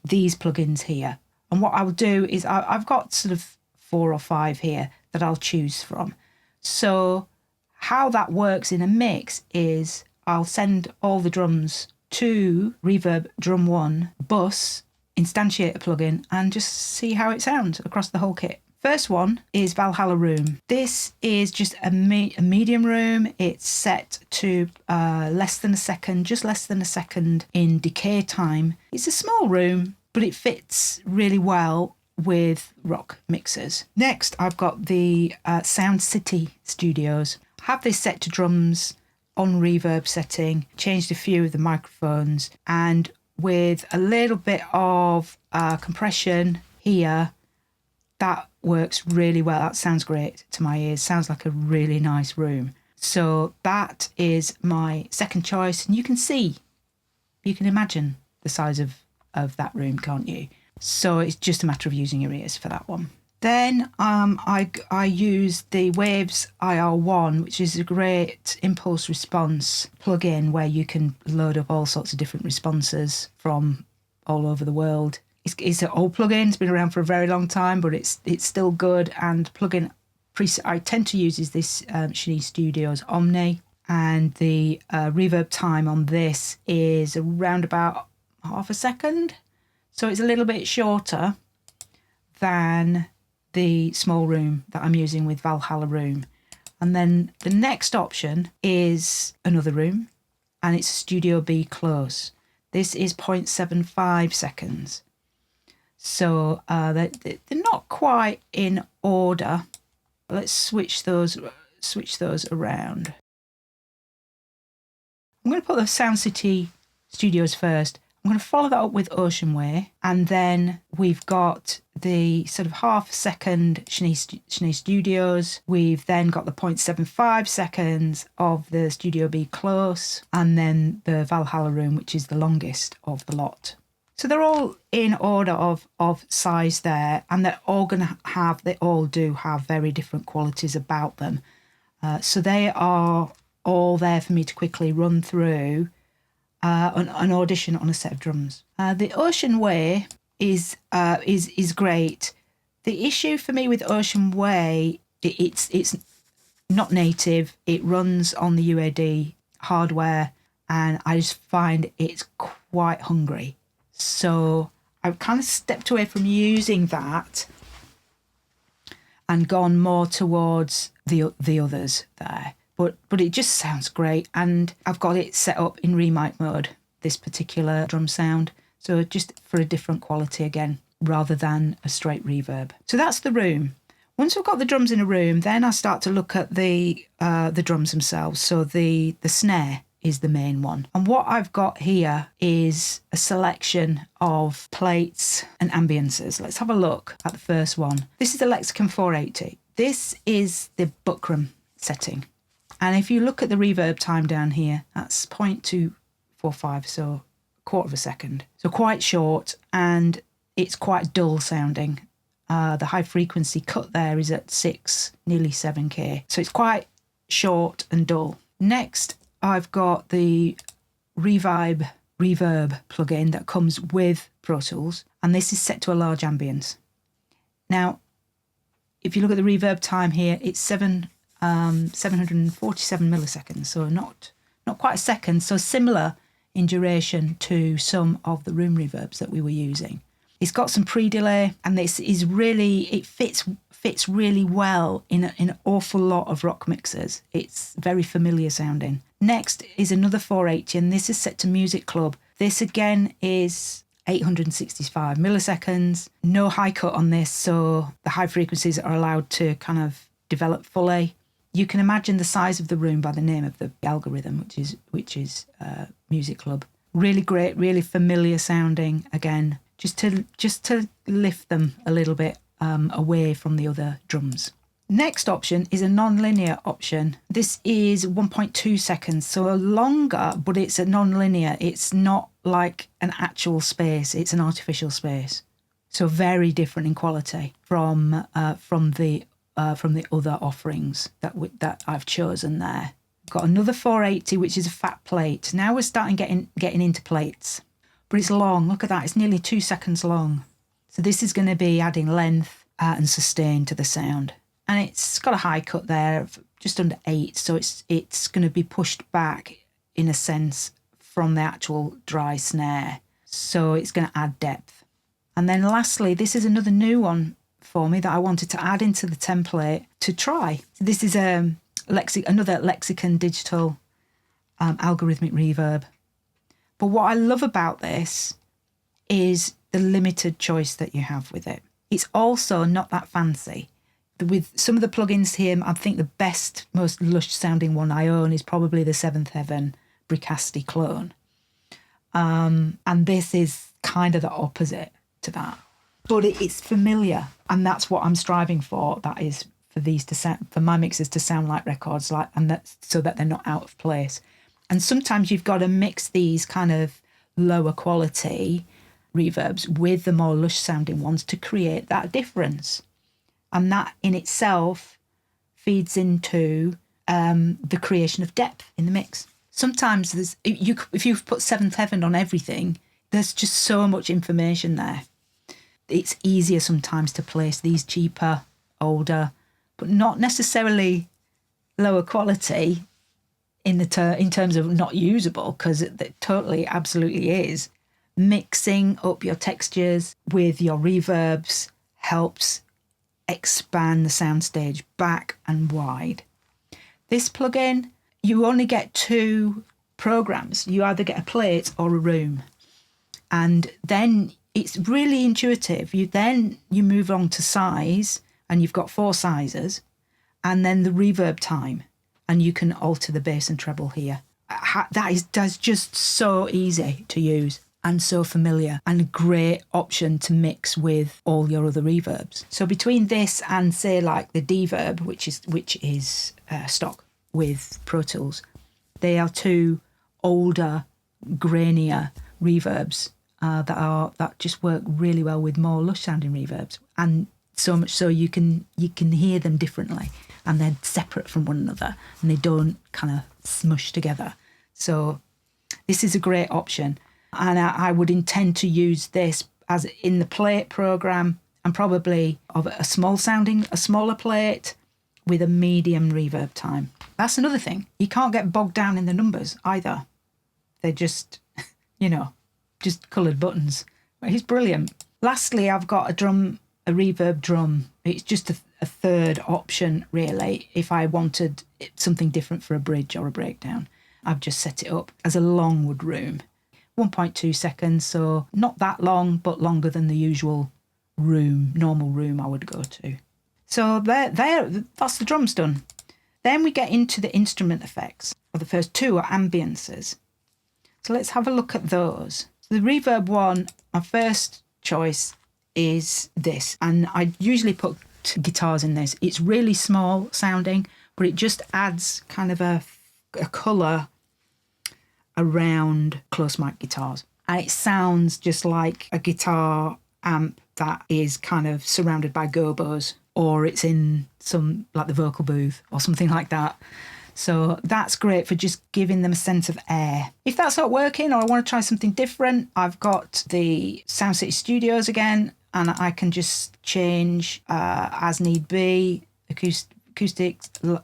these plugins here. And what I will do is I've got sort of 4 or 5 here that I'll choose from. So how that works in a mix is I'll send all the drums to Reverb Drum 1 bus, instantiate a plugin, and just see how it sounds across the whole kit. First one is Valhalla Room. This is just a medium room. It's set to less than a second, just less than a second in decay time. It's a small room, but it fits really well with rock mixers. Next, I've got the Sound City Studios. I have this set to drums on reverb setting, changed a few of the microphones, and with a little bit of compression here, that works really well. That sounds great to my ears. Sounds like a really nice room. So that is my second choice, and you can imagine the size of that room, can't you? So it's just a matter of using your ears for that one. Then I use the Waves IR1, which is a great impulse response plugin where you can load up all sorts of different responses from all over the world. It's an old plugin. It's been around for a very long time, but it's still good. And plugin I tend to use is this Shiny Studios Omni, and the reverb time on this is around about half a second. So it's a little bit shorter than the small room that I'm using with Valhalla Room. And then the next option is another room, and it's Studio B Close. This is 0.75 seconds. So they're not quite in order. Let's switch those around. I'm going to put the Sound City Studios first. I'm going to follow that up with Ocean Way, and then we've got the sort of half second Shiny Studios. We've then got the 0.75 seconds of the Studio B Close, and then the Valhalla Room, which is the longest of the lot. So they're all in order of size there, and they all do have very different qualities about them. So they are all there for me to quickly run through an audition on a set of drums. The Ocean Way is great. The issue for me with Ocean Way, it's not native. It runs on the UAD hardware, and I just find it's quite hungry. So I've kind of stepped away from using that and gone more towards the others there. But it just sounds great, and I've got it set up in remic mode, this particular drum sound, so just for a different quality again, rather than a straight reverb. So that's the room. Once we've got the drums in a room, then I start to look at the drums themselves. So the snare is the main one. And what I've got here is a selection of plates and ambiances. Let's have a look at the first one. This is the Lexicon 480. This is the buckram setting. And if you look at the reverb time down here, that's 0.245, so a quarter of a second. So quite short, and it's quite dull sounding. The high frequency cut there is at 6, nearly 7K. So it's quite short and dull. Next, I've got the Reverb plugin that comes with Pro Tools, and this is set to a large ambience. Now, if you look at the reverb time here, it's 747 milliseconds, so not quite a second, so similar in duration to some of the room reverbs that we were using. It's got some pre-delay, and this is really, it fits fits really well in an awful lot of rock mixers. It's very familiar sounding. Next is another 480, and this is set to Music Club. This again is 865 milliseconds. No high cut on this, so the high frequencies are allowed to kind of develop fully. You can imagine the size of the room by the name of the algorithm, which is Music Club. Really great, really familiar sounding. Again, just to lift them a little bit away from the other drums. Next option is a non-linear option. This is 1.2 seconds, so longer, but it's a non-linear. It's not like an actual space; it's an artificial space. So very different in quality from the other offerings that I've chosen there. Got another 480, which is a fat plate. Now we're starting getting into plates, but it's long. Look at that; it's nearly 2 seconds long. So this is going to be adding length and sustain to the sound. And it's got a high cut there of just under 8, so it's going to be pushed back in a sense from the actual dry snare. So it's going to add depth. And then lastly, this is another new one for me that I wanted to add into the template to try. This is another Lexicon digital algorithmic reverb. But what I love about this is the limited choice that you have with it. It's also not that fancy. With some of the plugins here, I think the best, most lush sounding one I own is probably the Seventh Heaven Bricasti clone. And this is kind of the opposite to that. But it's familiar, and that's what I'm striving for. That is for these to sound, for my mixes to sound like records, and that's so that they're not out of place. And sometimes you've got to mix these kind of lower quality reverbs with the more lush sounding ones to create that difference. And that in itself feeds into the creation of depth in the mix. Sometimes if you've put Seventh Heaven on everything, there's just so much information there. It's easier sometimes to place these cheaper, older, but not necessarily lower quality in terms of not usable, because it totally, absolutely is. Mixing up your textures with your reverbs helps expand the soundstage back and wide. This plugin, you only get 2 programs. You either get a plate or a room, and then it's really intuitive. You move on to size, and you've got 4 sizes, and then the reverb time, and you can alter the bass and treble here. That's just so easy to use and so familiar, and a great option to mix with all your other reverbs. So between this and say like the Deverb, which is stock with Pro Tools, they are 2 older, grainier reverbs that just work really well with more lush sounding reverbs, and so much so you can hear them differently, and they're separate from one another, and they don't kind of smush together. So this is a great option. And I would intend to use this as in the plate program, and probably of a smaller plate with a medium reverb time. That's another thing. You can't get bogged down in the numbers either. They're just, just coloured buttons. But it's brilliant. Lastly, I've got a reverb drum. It's just a third option, really, if I wanted something different for a bridge or a breakdown. I've just set it up as a Longwood room. 1.2 seconds, so not that long, but longer than the usual normal room I would go to. So that's the drums done. Then we get into the instrument effects. The first 2 are ambiances. So let's have a look at those. So the reverb one, my first choice is this, and I usually put guitars in this. It's really small sounding, but it just adds kind of a colour around close mic guitars, and it sounds just like a guitar amp that is kind of surrounded by gobos, or it's in some like the vocal booth or something like that. So that's great for just giving them a sense of air. If that's not working, or I want to try something different, I've got the Sound City Studios again, and I can just change as need be, acoustic,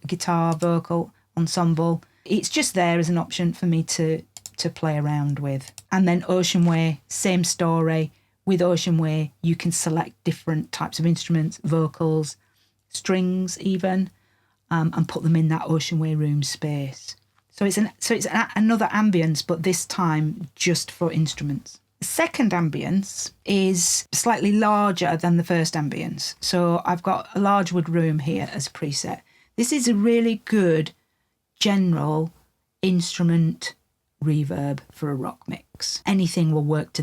guitar, vocal, ensemble. It's just there as an option for me to play around with. And then Ocean Way, same story. With Ocean Way, you can select different types of instruments, vocals, strings even, and put them in that Ocean Way room space. So it's another ambience, but this time just for instruments. The second ambience is slightly larger than the first ambience. So I've got a large wood room here as a preset. This is a really good general instrument reverb for a rock mix. Anything will work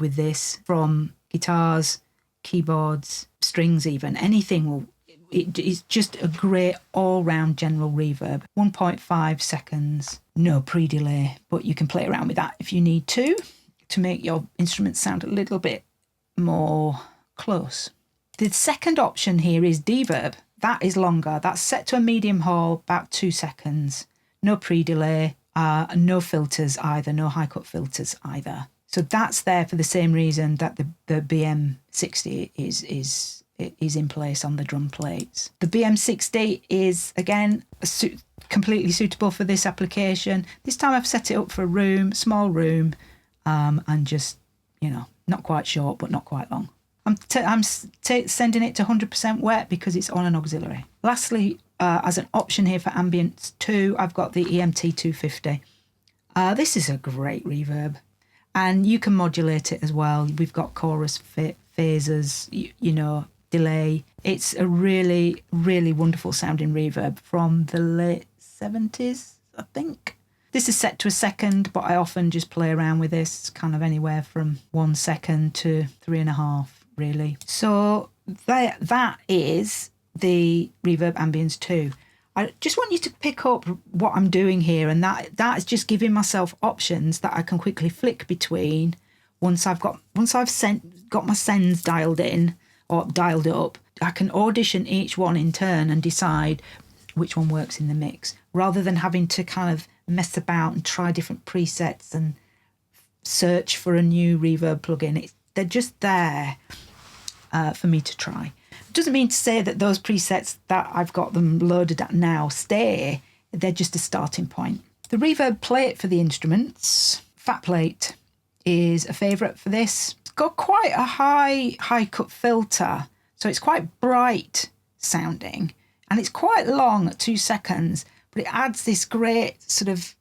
with this, from guitars, keyboards, strings even. Anything will. It's just a great all-round general reverb. 1.5 seconds, no pre-delay, but you can play around with that if you need to make your instrument sound a little bit more close. The second option here is Deverb. That is longer. That's set to a medium haul, about 2 seconds. No pre-delay, no filters either, no high-cut filters either. So that's there for the same reason that the BM60 is in place on the drum plates. The BM60 is, again, completely suitable for this application. This time I've set it up for a room, small room, and just, not quite short, but not quite long. I'm sending it to 100% wet because it's on an auxiliary. Lastly, as an option here for Ambience 2, I've got the EMT 250. This is a great reverb, and you can modulate it as well. We've got chorus phasers, delay. It's a really, really wonderful sounding reverb from the late 70s, I think. This is set to a second, but I often just play around with this, kind of anywhere from 1 second to 3.5, really. So that is the Reverb Ambience 2. I just want you to pick up what I'm doing here, and that is just giving myself options that I can quickly flick between once I've got my sends dialed in or dialed up. I can audition each one in turn and decide which one works in the mix, rather than having to kind of mess about and try different presets and search for a new reverb plugin. They're just there for me to try. It doesn't mean to say that those presets that I've got them loaded at now stay. They're just a starting point. The reverb plate for the instruments, fat plate, is a favourite for this. It's got quite a high cut filter, so it's quite bright sounding, and it's quite long at 2 seconds, but it adds this great sort of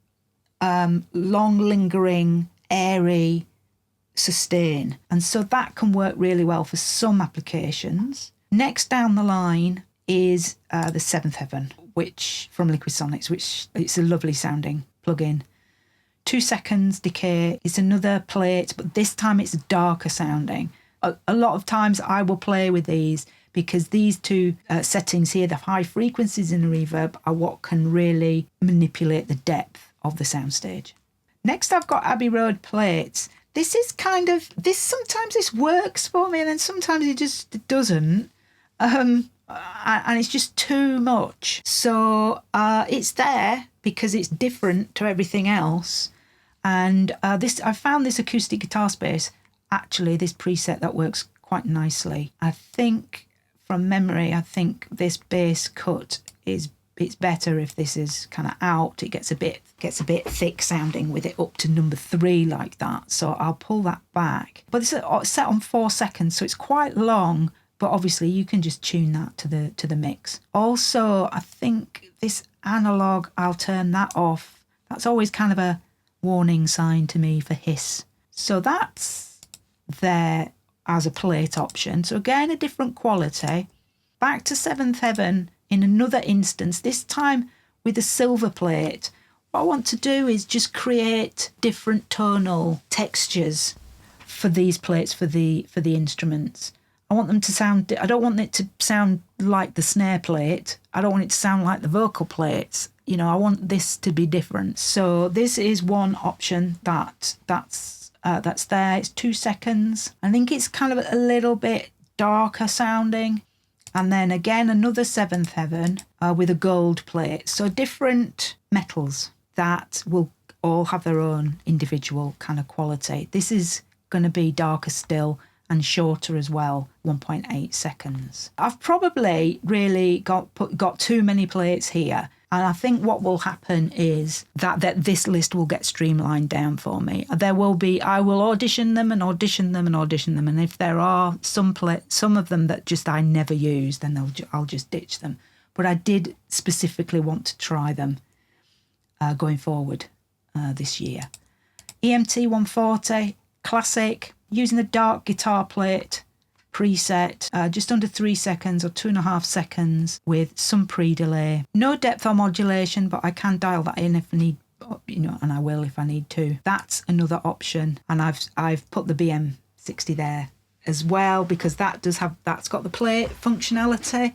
long lingering, airy sustain, and so that can work really well for some applications. Next down the line is the Seventh Heaven, which from Liquid Sonics, which it's a lovely sounding plugin. 2 seconds decay is another plate, but this time it's darker sounding. A lot of times I will play with these because these two settings here, the high frequencies in the reverb, are what can really manipulate the depth of the soundstage. Next I've got Abbey Road plates. This is sometimes this works for me and then sometimes it doesn't. And it's just too much. So it's there because it's different to everything else. And I found this acoustic guitar space, actually this preset that works quite nicely. I think from memory, this bass cut it's better if this is kind of out. It gets a bit thick sounding with it up to number 3 like that. So I'll pull that back. But it's set on 4 seconds, so it's quite long. But obviously you can just tune that to the mix. Also, I think this analog, I'll turn that off. That's always kind of a warning sign to me for hiss. So that's there as a plate option. So again, a different quality. Back to Seventh Heaven in another instance, this time with a silver plate. What I want to do is just create different tonal textures for these plates for the instruments. I want them to sound, I don't want it to sound like the snare plate. I don't want it to sound like the vocal plates. I want this to be different. So this is one option that's there. It's 2 seconds. I think it's kind of a little bit darker sounding. And then again, another Seventh Heaven with a gold plate. So different metals that will all have their own individual kind of quality. This is going to be darker still and shorter as well, 1.8 seconds. I've probably really got too many plates here. And I think what will happen is that this list will get streamlined down for me. I will audition them and audition them and audition them. And if there are some of them that just I never use, then I'll just ditch them. But I did specifically want to try them going forward this year. EMT 140, classic, using the dark guitar plate preset, just under 3 seconds or 2.5 seconds with some pre-delay. No depth or modulation, but I can dial that in if I need, and I will if I need to. That's another option, and I've put the BM60 there as well because that's got the plate functionality,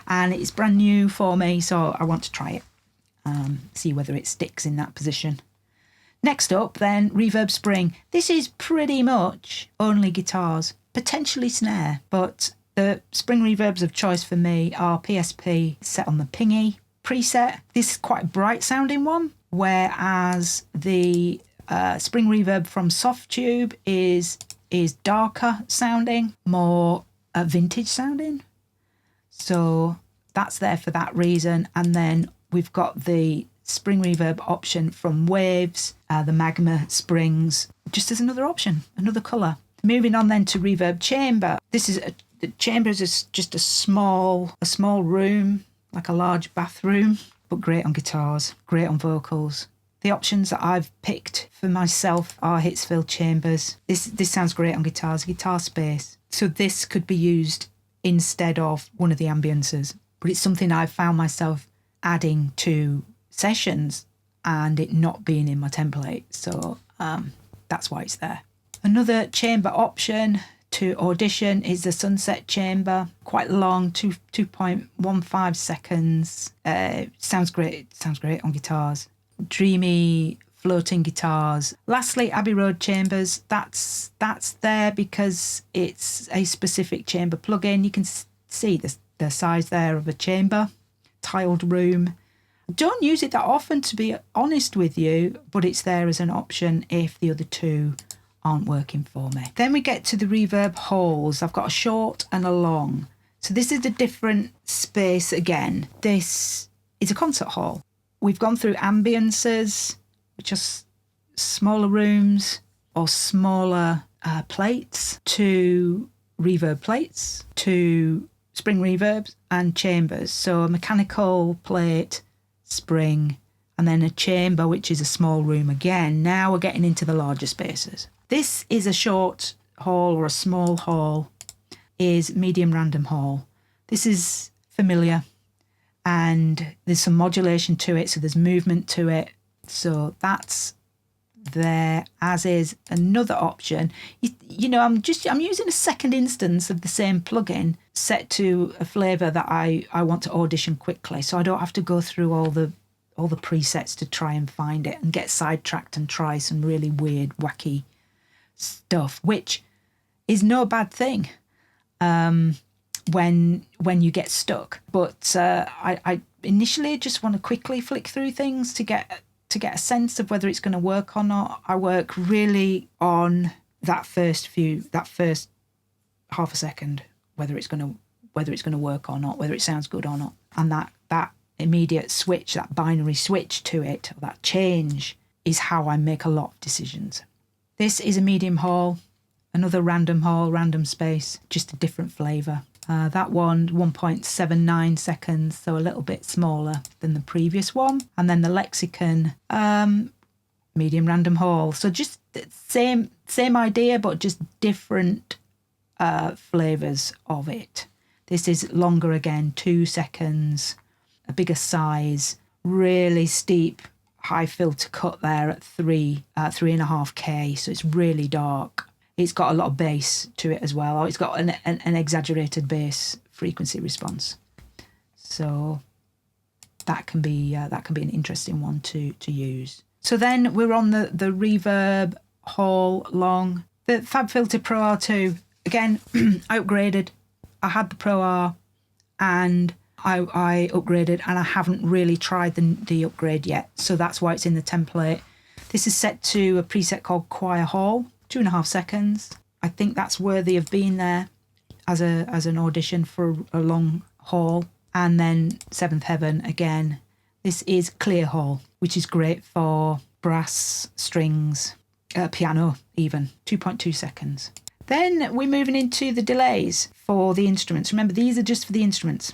and it's brand new for me, so I want to try it, see whether it sticks in that position. Next up then, Reverb Spring. This is pretty much only guitars, potentially snare, but the spring reverbs of choice for me are PSP set on the Pingy preset. This is quite a bright sounding one, whereas the spring reverb from Softtube is darker sounding, more vintage sounding. So that's there for that reason. And then we've got the spring reverb option from Waves, the Magma Springs, just as another option, another colour. Moving on then to Reverb Chamber. The chamber is just a small room, like a large bathroom, but great on guitars, great on vocals. The options that I've picked for myself are hits-filled chambers. This sounds great on guitars, guitar space. So this could be used instead of one of the ambiences, but it's something I've found myself adding to sessions and it not being in my template. So that's why it's there. Another chamber option to audition is the Sunset Chamber. Quite long, 2.15 seconds. Sounds great on guitars. Dreamy floating guitars. Lastly, Abbey Road Chambers. That's there because it's a specific chamber plugin. You can see the size there of a chamber, tiled room. Don't use it that often, to be honest with you, but it's there as an option if the other two aren't working for me. Then we get to the reverb halls. I've got a short and a long. So this is a different space again. This is a concert hall. We've gone through ambiences, which are smaller rooms or smaller plates, to reverb plates, to spring reverbs and chambers. So a mechanical plate, spring, and then a chamber, which is a small room again. Now we're getting into the larger spaces. This is a short hall or a small hall, is medium random hall. This is familiar and there's some modulation to it, so there's movement to it. So that's there, as is another option. I'm using a second instance of the same plugin set to a flavour that I want to audition quickly, so I don't have to go through all the presets to try and find it and get sidetracked and try some really weird, wacky stuff, which is no bad thing when you get stuck. But I initially just want to quickly flick through things to get a sense of whether it's going to work or not. I work really on that first half a second, whether it's going to work or not, whether it sounds good or not, and that immediate switch, that binary switch to it, or that change, is how I make a lot of decisions. This is a medium hall, another random hall, random space, just a different flavour. That one, 1.79 seconds, so a little bit smaller than the previous one. And then the Lexicon, medium random hall. So just same idea, but just different flavours of it. This is longer again, 2 seconds, a bigger size, really steep, high filter cut there at 3.5K, so it's really dark. It's got a lot of bass to it as well. It's got an exaggerated bass frequency response, so that can be an interesting one to use. So then we're on the Reverb Hall Long, the FabFilter Pro R2. Again, I upgraded. I had the Pro R, and I upgraded, and I haven't really tried the upgrade yet, so that's why it's in the template. This is set to a preset called Choir Hall, 2.5 seconds. I think that's worthy of being there as an audition for a long haul. And then Seventh Heaven again. This is clear hall, which is great for brass, strings, piano even, 2.2 seconds. Then we're moving into the delays for the instruments. Remember, these are just for the instruments.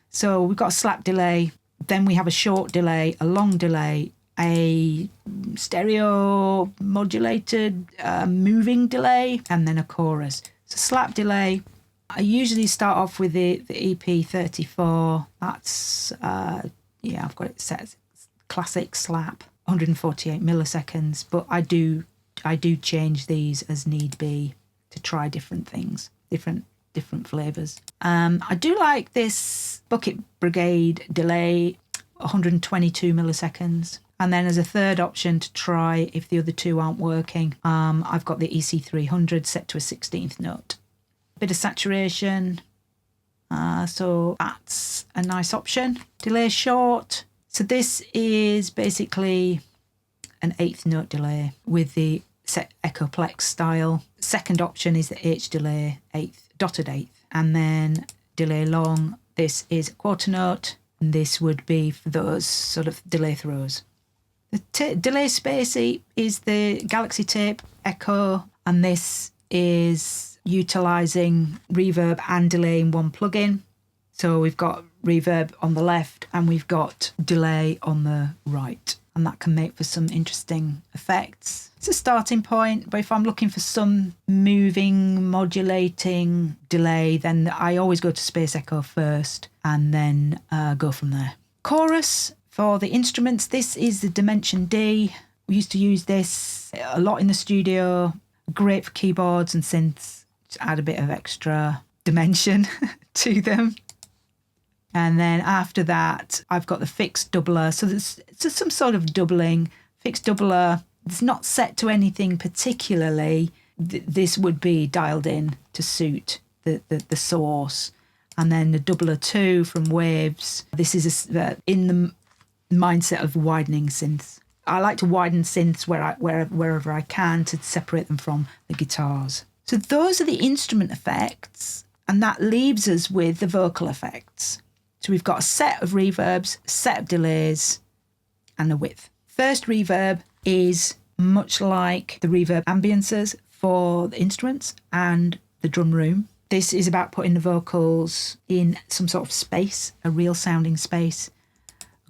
So we've got a slap delay, then we have a short delay, a long delay, a stereo modulated moving delay, and then a chorus. So slap delay, I usually start off with the EP34. That's, I've got it set as classic slap, 148 milliseconds, but I do change these as need be to try different things, different flavours. I do like this Bucket Brigade delay, 122 milliseconds. And then as a third option to try if the other two aren't working, I've got the EC300 set to a 16th note. Bit of saturation, so that's a nice option. Delay short. So this is basically an 8th note delay with the set Echoplex style. Second option is the H delay, dotted 8th. And then delay long, this is a quarter note, and this would be for those sort of delay throws. The delay spacey is the Galaxy Tape Echo, and this is utilising reverb and delay in one plugin. So we've got reverb on the left and we've got delay on the right, and that can make for some interesting effects. It's a starting point, but if I'm looking for some moving, modulating delay, then I always go to Space Echo first and then go from there. Chorus for the instruments, this is the Dimension D. We used to use this a lot in the studio, great for keyboards and synths, to add a bit of extra dimension to them. And then after that, I've got the fixed doubler. So there's some sort of doubling. Fixed doubler, it's not set to anything particularly. This would be dialed in to suit the source. And then the doubler 2 from Waves. This is in the mindset of widening synths. I like to widen synths wherever I can to separate them from the guitars. So those are the instrument effects, and that leaves us with the vocal effects. So we've got a set of reverbs, a set of delays, and a width. First reverb is much like the reverb ambiances for the instruments and the drum room. This is about putting the vocals in some sort of space, a real sounding space.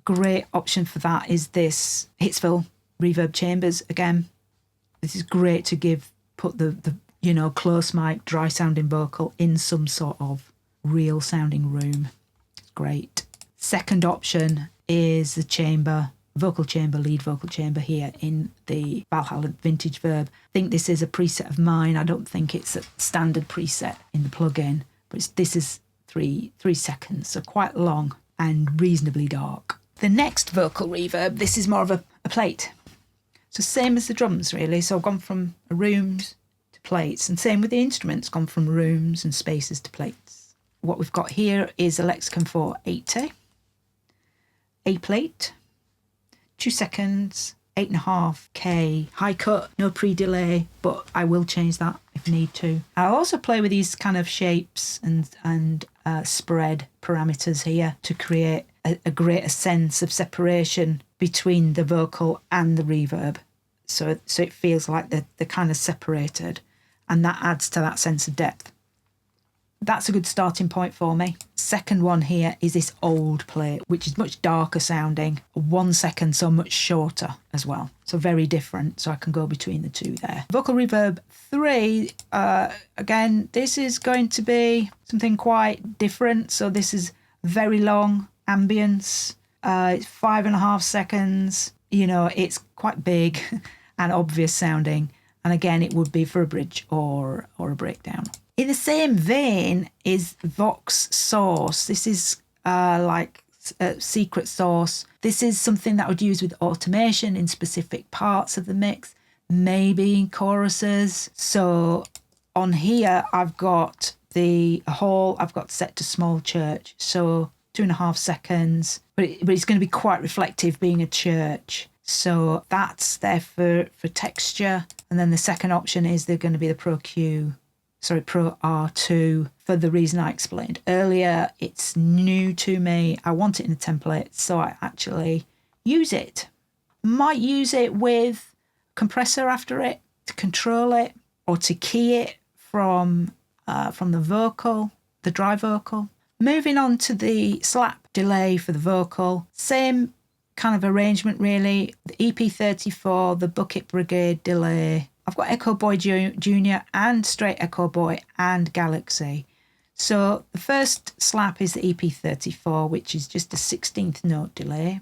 Great option for that is this Hitsville reverb chambers again. This is great to put the close mic, dry sounding vocal in some sort of real sounding room. It's great. Second option is the chamber, vocal chamber, lead vocal chamber here in the Valhalla Vintage Verb. I think this is a preset of mine. I don't think it's a standard preset in the plugin, but this is 3 seconds, so quite long and reasonably dark. The next vocal reverb, this is more of a plate. So same as the drums really. So I've gone from rooms to plates, and same with the instruments, gone from rooms and spaces to plates. What we've got here is a Lexicon 480, a plate, 2 seconds, 8.5K, high cut, no pre-delay, but I will change that if need to. I'll also play with these kind of shapes and spread parameters here to create a greater sense of separation between the vocal and the reverb. So it feels like they're kind of separated, and that adds to that sense of depth. That's a good starting point for me. Second one here is this old plate, which is much darker sounding, 1 second, so much shorter as well. So very different, so I can go between the two there. Vocal reverb 3, again, this is going to be something quite different. So this is very long ambience, it's 5.5 seconds. It's quite big and obvious sounding. And again, it would be for a bridge or a breakdown. In the same vein is Vox Source. This is like a secret source. This is something that I would use with automation in specific parts of the mix, maybe in choruses. So on here, I've got the hall, I've got set to small church. So 2.5 seconds, but it's going to be quite reflective being a church. So that's there for texture. And then the second option is they're going to be the Pro Q Pro R2 for the reason I explained earlier. It's new to me. I want it in a template, so I actually use it. Might use it with compressor after it to control it, or to key it from the vocal, the dry vocal. Moving on to the slap delay for the vocal, same kind of arrangement really. The EP34, the Bucket Brigade delay. I've got Echo Boy Junior and Straight Echo Boy and Galaxy. So the first slap is the EP34, which is just a 16th note delay.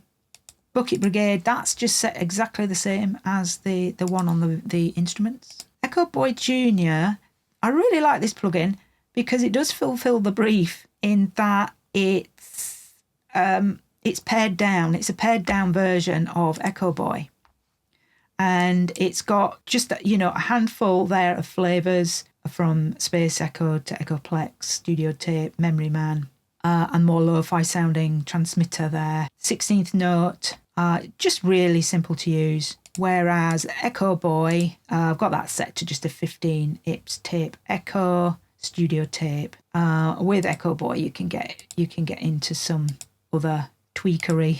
Bucket Brigade, that's just set exactly the same as the one on the instruments. Echo Boy Junior, I really like this plugin because it does fulfill the brief in that it's pared down. It's a pared down version of Echo Boy. And it's got just, a handful there of flavours from Space Echo to Echoplex, Studio Tape, Memory Man, and more lo-fi sounding transmitter there. 16th note, just really simple to use. Whereas Echo Boy, I've got that set to just a 15 IPS tape Echo, Studio Tape. With Echo Boy, you can get into some other tweakery.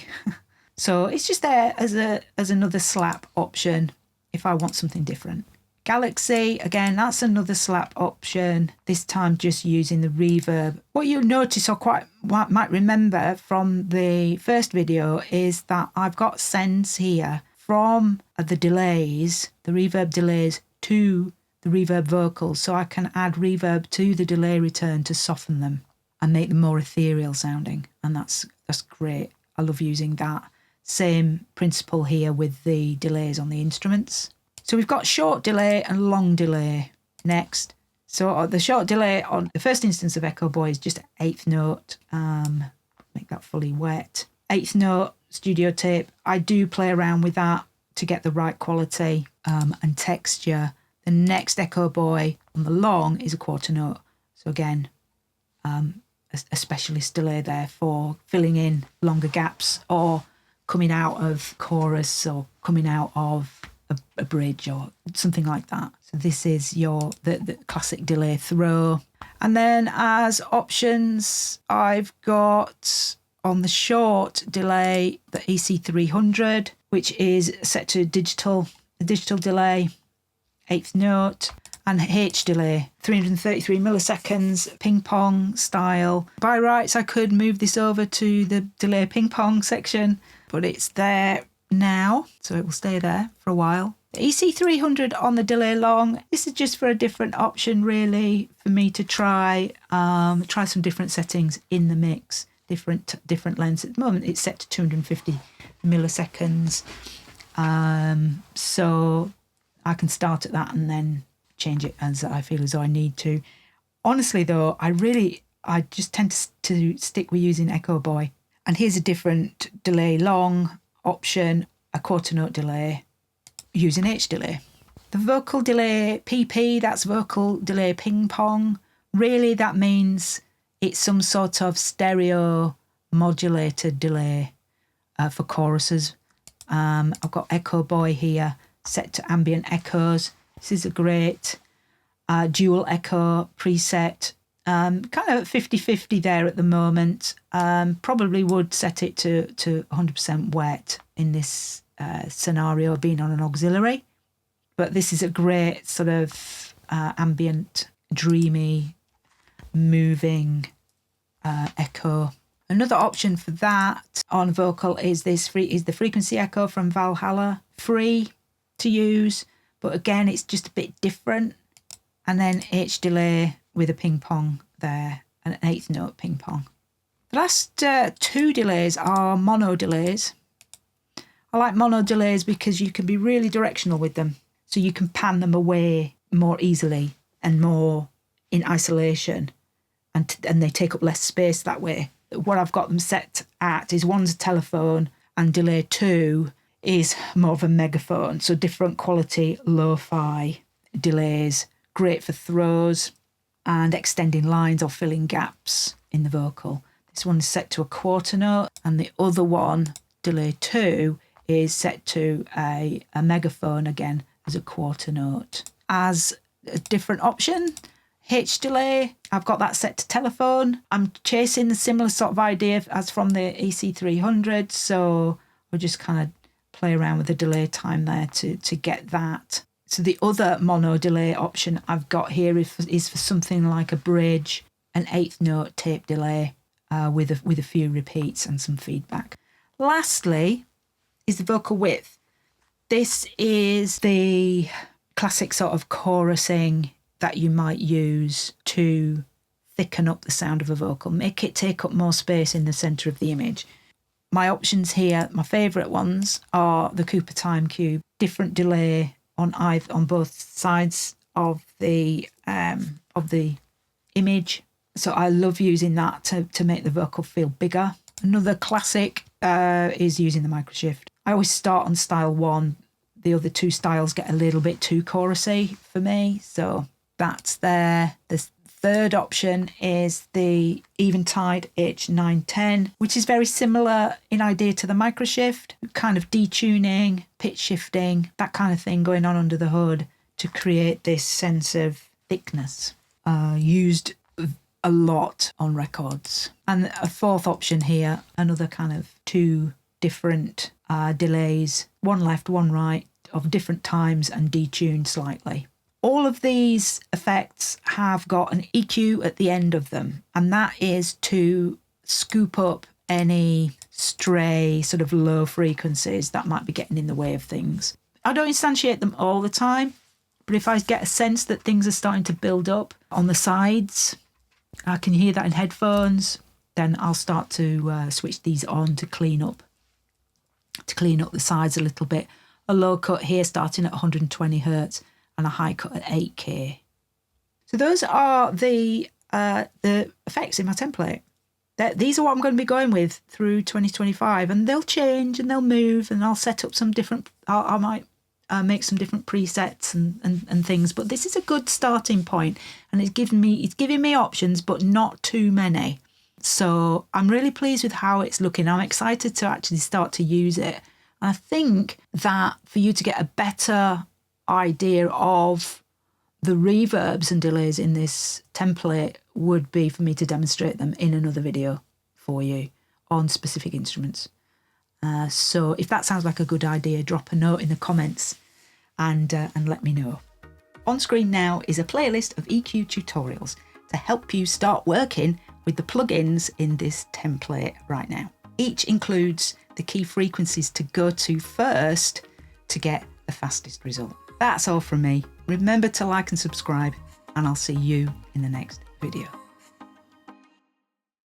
So it's just there as another slap option if I want something different. Galaxy, again, that's another slap option, this time just using the reverb. What you'll notice or might remember from the first video is that I've got sends here from the delays, the reverb delays, to the reverb vocals, so I can add reverb to the delay return to soften them and make them more ethereal sounding, and that's great. I love using that. Same principle here with the delays on the instruments. So we've got short delay and long delay next. So the short delay on the first instance of Echo Boy is just 8th note. Make that fully wet. 8th note, Studio Tape. I do play around with that to get the right quality and texture. The next Echo Boy on the long is a quarter note. So again, a specialist delay there for filling in longer gaps or coming out of chorus or coming out of a bridge or something like that. So this is the classic delay throw. And then as options, I've got on the short delay the EC300, which is set to digital delay, 8th note, and H delay, 333 milliseconds, ping pong style. By rights, I could move this over to the delay ping pong section, but it's there now, so it will stay there for a while. The EC300 on the delay long, this is just for a different option really, for me to try some different settings in the mix, different lengths. At the moment it's set to 250 milliseconds, so I can start at that and then change it as I feel as though I need to. Honestly though, I just tend to stick with using Echo Boy. And here's a different delay long option, a quarter note delay using H delay. The vocal delay PP, that's vocal delay ping pong. Really that means it's some sort of stereo modulated delay for choruses. I've got Echo Boy here set to ambient echoes. This is a great dual echo preset. Kind of 50-50 there at the moment. Probably would set it to 100% wet in this scenario, being on an auxiliary. But this is a great sort of ambient, dreamy, moving echo. Another option for that on vocal is the frequency echo from Valhalla. Free to use, but again, it's just a bit different. And then H delay with a ping pong there, an 8th note ping pong. The last two delays are mono delays. I like mono delays because you can be really directional with them. So you can pan them away more easily and more in isolation, and they take up less space that way. What I've got them set at is one's a telephone and delay 2 is more of a megaphone. So different quality lo-fi delays, great for throws and extending lines or filling gaps in the vocal. This one's set to a quarter note, and the other one, delay 2, is set to a megaphone again as a quarter note. As a different option, H delay, I've got that set to telephone. I'm chasing the similar sort of idea as from the EC300, so we'll just kind of play around with the delay time there to get that. So the other mono delay option I've got here is for something like a bridge, an 8th note tape delay with a few repeats and some feedback. Lastly is the vocal width. This is the classic sort of chorusing that you might use to thicken up the sound of a vocal, make it take up more space in the centre of the image. My options here, my favourite ones, are the Cooper Time Cube, different delay on both sides of the image. So I love using that to make the vocal feel bigger. Another classic is using the microshift. I always start on style 1. The other 2 styles get a little bit too chorusy for me, so that's there. The third option is the Eventide H910, which is very similar in idea to the microshift, kind of detuning, pitch shifting, that kind of thing going on under the hood to create this sense of thickness, used a lot on records. And a fourth option here, another kind of 2 different delays, one left, one right, of different times and detuned slightly. All of these effects have got an EQ at the end of them, and that is to scoop up any stray sort of low frequencies that might be getting in the way of things. I don't instantiate them all the time, but if I get a sense that things are starting to build up on the sides, I can hear that in headphones, then I'll start to switch these on to clean up the sides a little bit. A low cut here starting at 120 Hertz and a high cut at 8K. So those are the effects in my template. These are what I'm going to be going with through 2025, and they'll change and they'll move, and I'll set up some different, I might make some different presets and things, but this is a good starting point, and it's giving me options, but not too many. So I'm really pleased with how it's looking. I'm excited to actually start to use it. I think that for you to get a better idea of the reverbs and delays in this template would be for me to demonstrate them in another video for you on specific instruments. So if that sounds like a good idea, drop a note in the comments and let me know. On screen now is a playlist of EQ tutorials to help you start working with the plugins in this template right now. Each includes the key frequencies to go to first to get the fastest result. That's all from me. Remember to like and subscribe, and I'll see you in the next video.